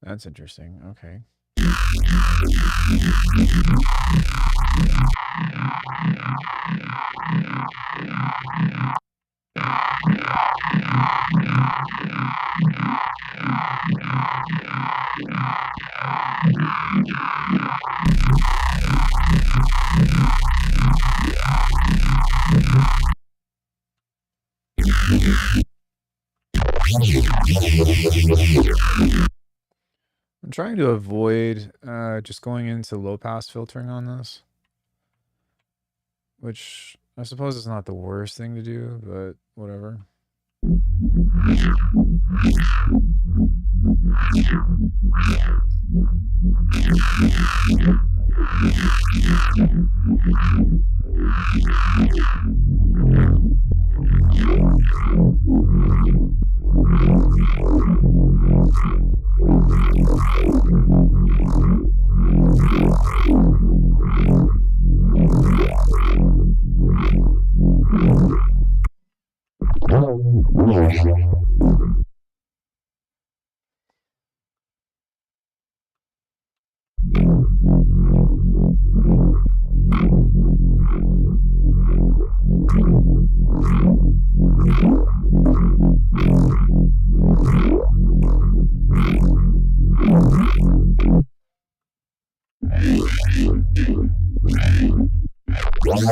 That's interesting. Okay. I'm trying to avoid just going into low pass filtering on this, which I suppose is not the worst thing to do, but whatever. Yeah,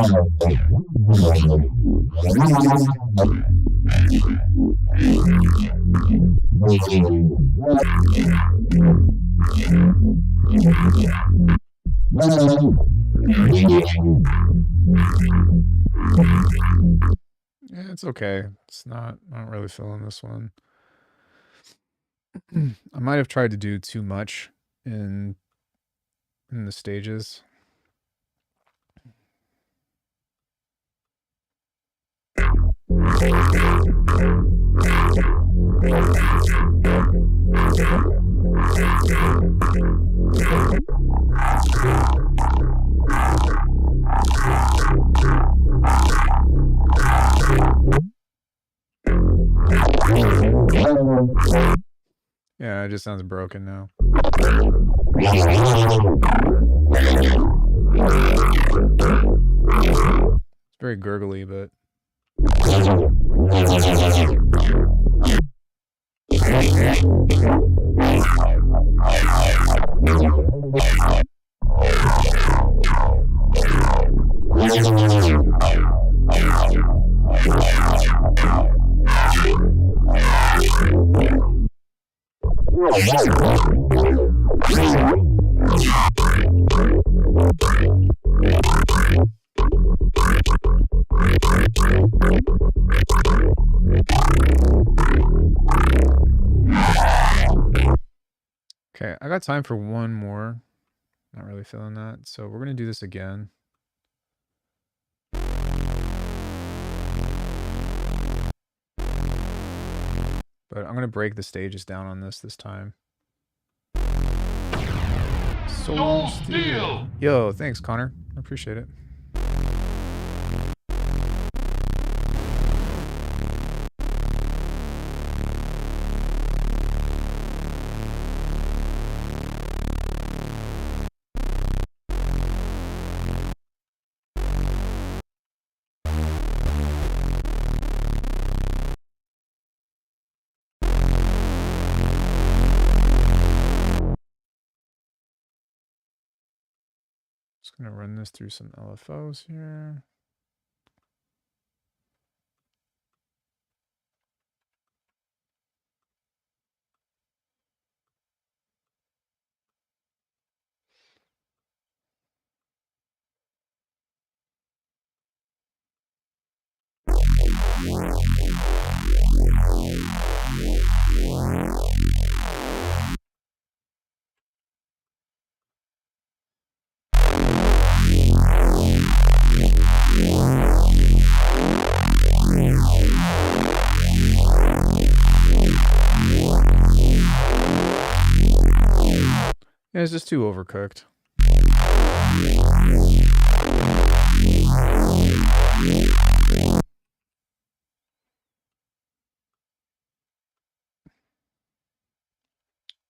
it's okay. It's not, I'm not really feeling this one. I might have tried to do too much in the stages. Yeah, it just sounds broken now. It's very gurgly, but okay, I got time for one more. Not really feeling that. So we're going to do this again. But I'm going to break the stages down on this time. Soul Steel. Yo, thanks, Connor. I appreciate it. Just going to run this through some LFOs here. Yeah, it's just too overcooked.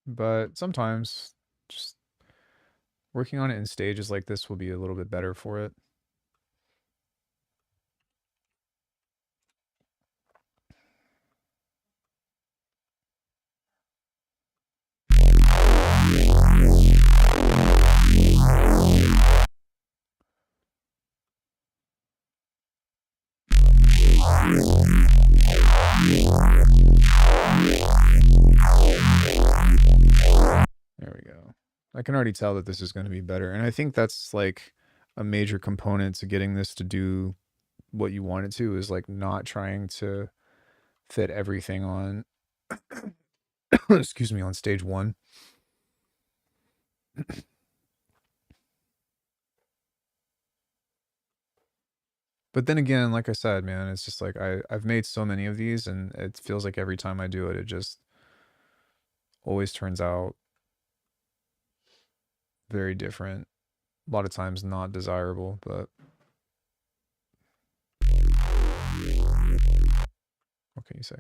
But sometimes just working on it in stages like this will be a little bit better for it. There we go. I can already tell that this is going to be better. And I think that's like a major component to getting this to do what you want it to, is like not trying to fit everything on excuse me, on stage one. But then again, like I said, man, it's just like I've made so many of these, and it feels like every time I do it, it just always turns out very different. A lot of times not desirable, but what can you say?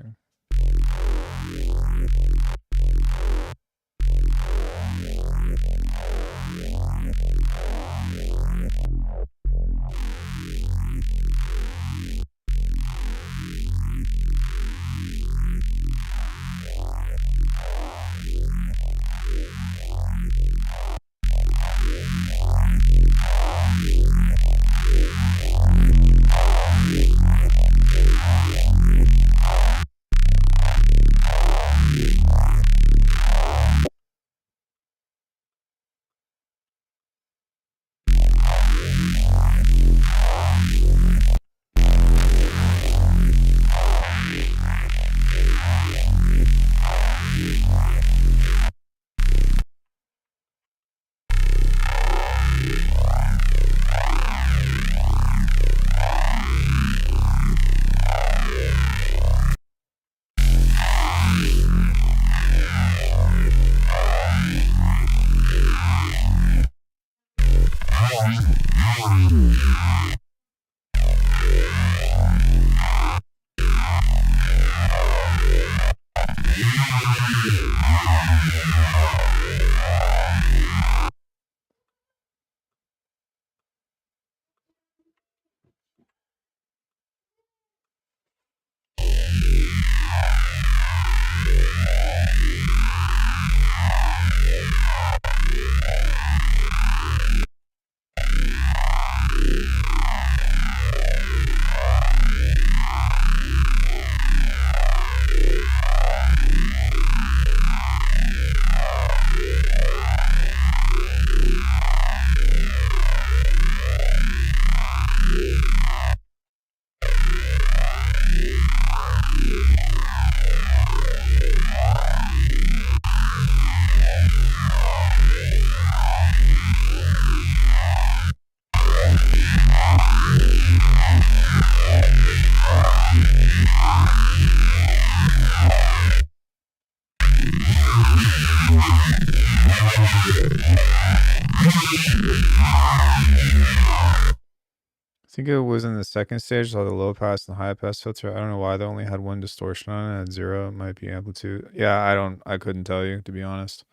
I think it was in the second stage, so the low pass and the high pass filter. I don't know why they only had one distortion on it at 0. It might be amplitude. Yeah, I couldn't tell you, to be honest.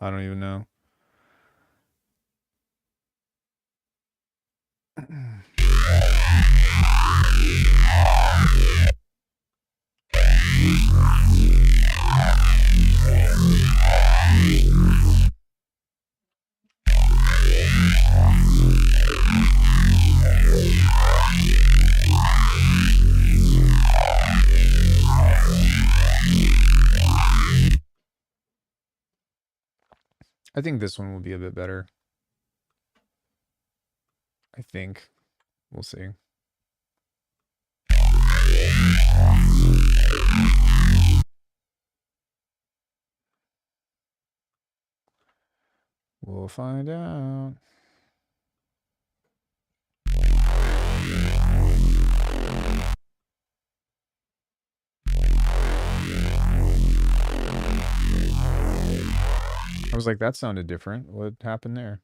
I don't even know. I think this one will be a bit better. I think. We'll see. We'll find out. I was like, that sounded different. What happened there?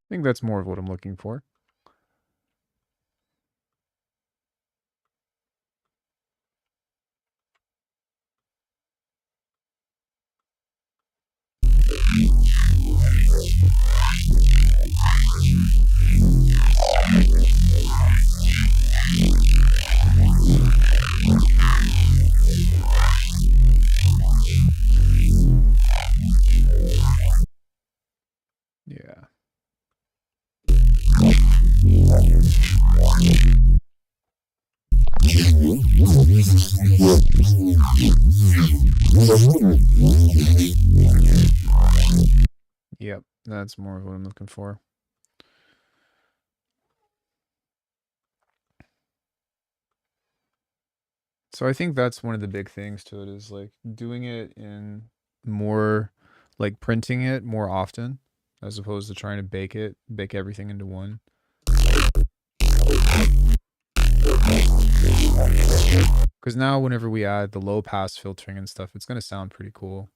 I think that's more of what I'm looking for. Yeah. Yep, that's more of what I'm looking for. So I think that's one of the big things to it is like doing it in more, like printing it more often as opposed to trying to bake everything into one. Because now whenever we add the low pass filtering and stuff, it's going to sound pretty cool.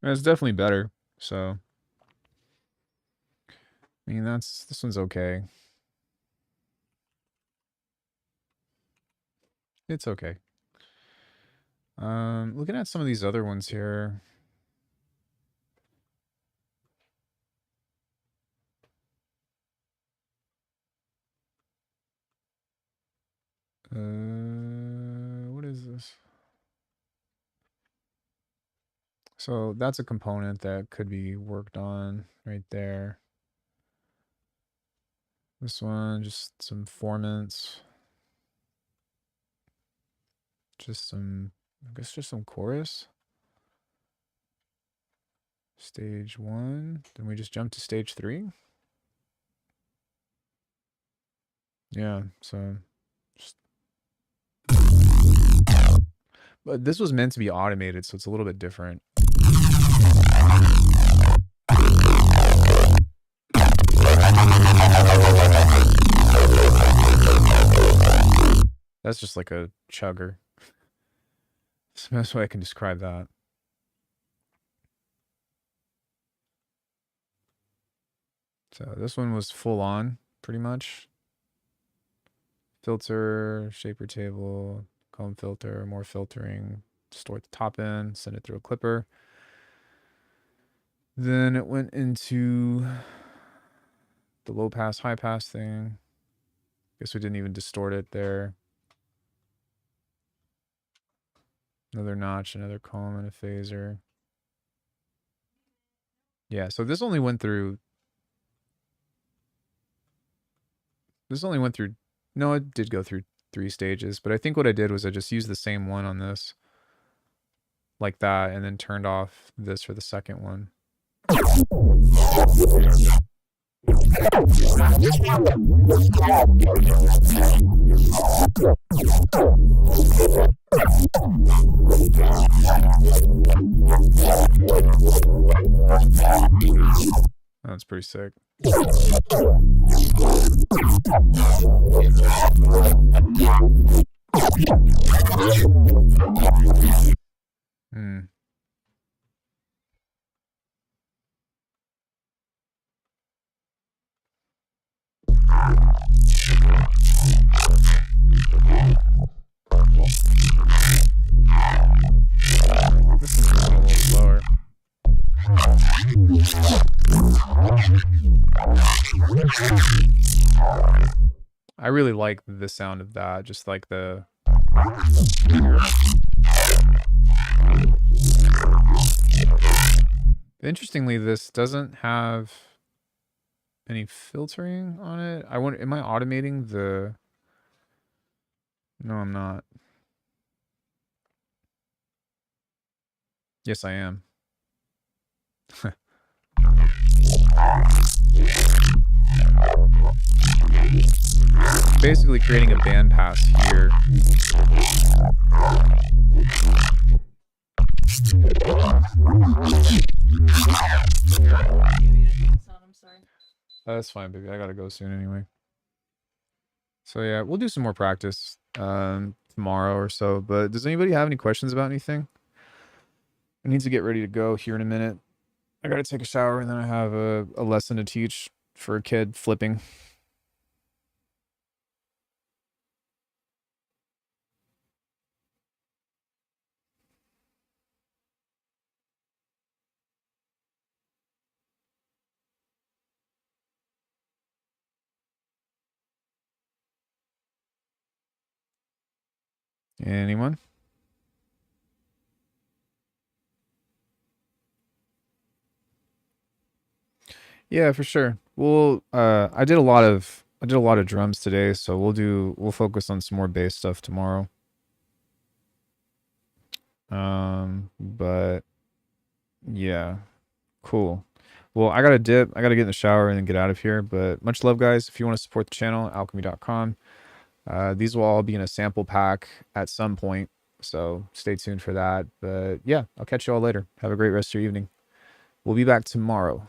It's definitely better. So, I mean, this one's okay. It's okay. Looking at some of these other ones here. What is this? So that's a component that could be worked on right there. This one, just some formants. Just some, I guess just some chorus. Stage 1. Then we just jump to stage 3. Yeah, so but this was meant to be automated, so it's a little bit different. That's just like a chugger. That's the best way I can describe that. So this one was full on, pretty much. Filter, shaper table, comb filter, more filtering, store at the top end, send it through a clipper. Then it went into the low pass, high pass thing. Guess we didn't even distort it there. Another notch, another comb, and a phaser. Yeah, so this only went through. No, it did go through 3 stages, but I think what I did was I just used the same one on this. Like that, and then turned off this for the second one. That's pretty sick. Hmm. This is going a little slower. I really like the sound of that, just like the. Interestingly, this doesn't have any filtering on it. I wonder, am I automating the. No, I'm not. Yes, I am. Basically creating a bandpass here. That's fine, baby. I gotta go soon anyway. So yeah, we'll do some more practice tomorrow or so. But does anybody have any questions about anything? I need to get ready to go here in a minute. I gotta take a shower and then I have a lesson to teach for a kid flipping. Anyone? Yeah, for sure. Well, I did a lot of drums today, so we'll focus on some more bass stuff tomorrow. But yeah, cool. Well, I gotta dip. I gotta get in the shower and then get out of here. But much love, guys. If you want to support the channel, alchemy.com. These will all be in a sample pack at some point, so stay tuned for that. But yeah, I'll catch you all later. Have a great rest of your evening. We'll be back tomorrow.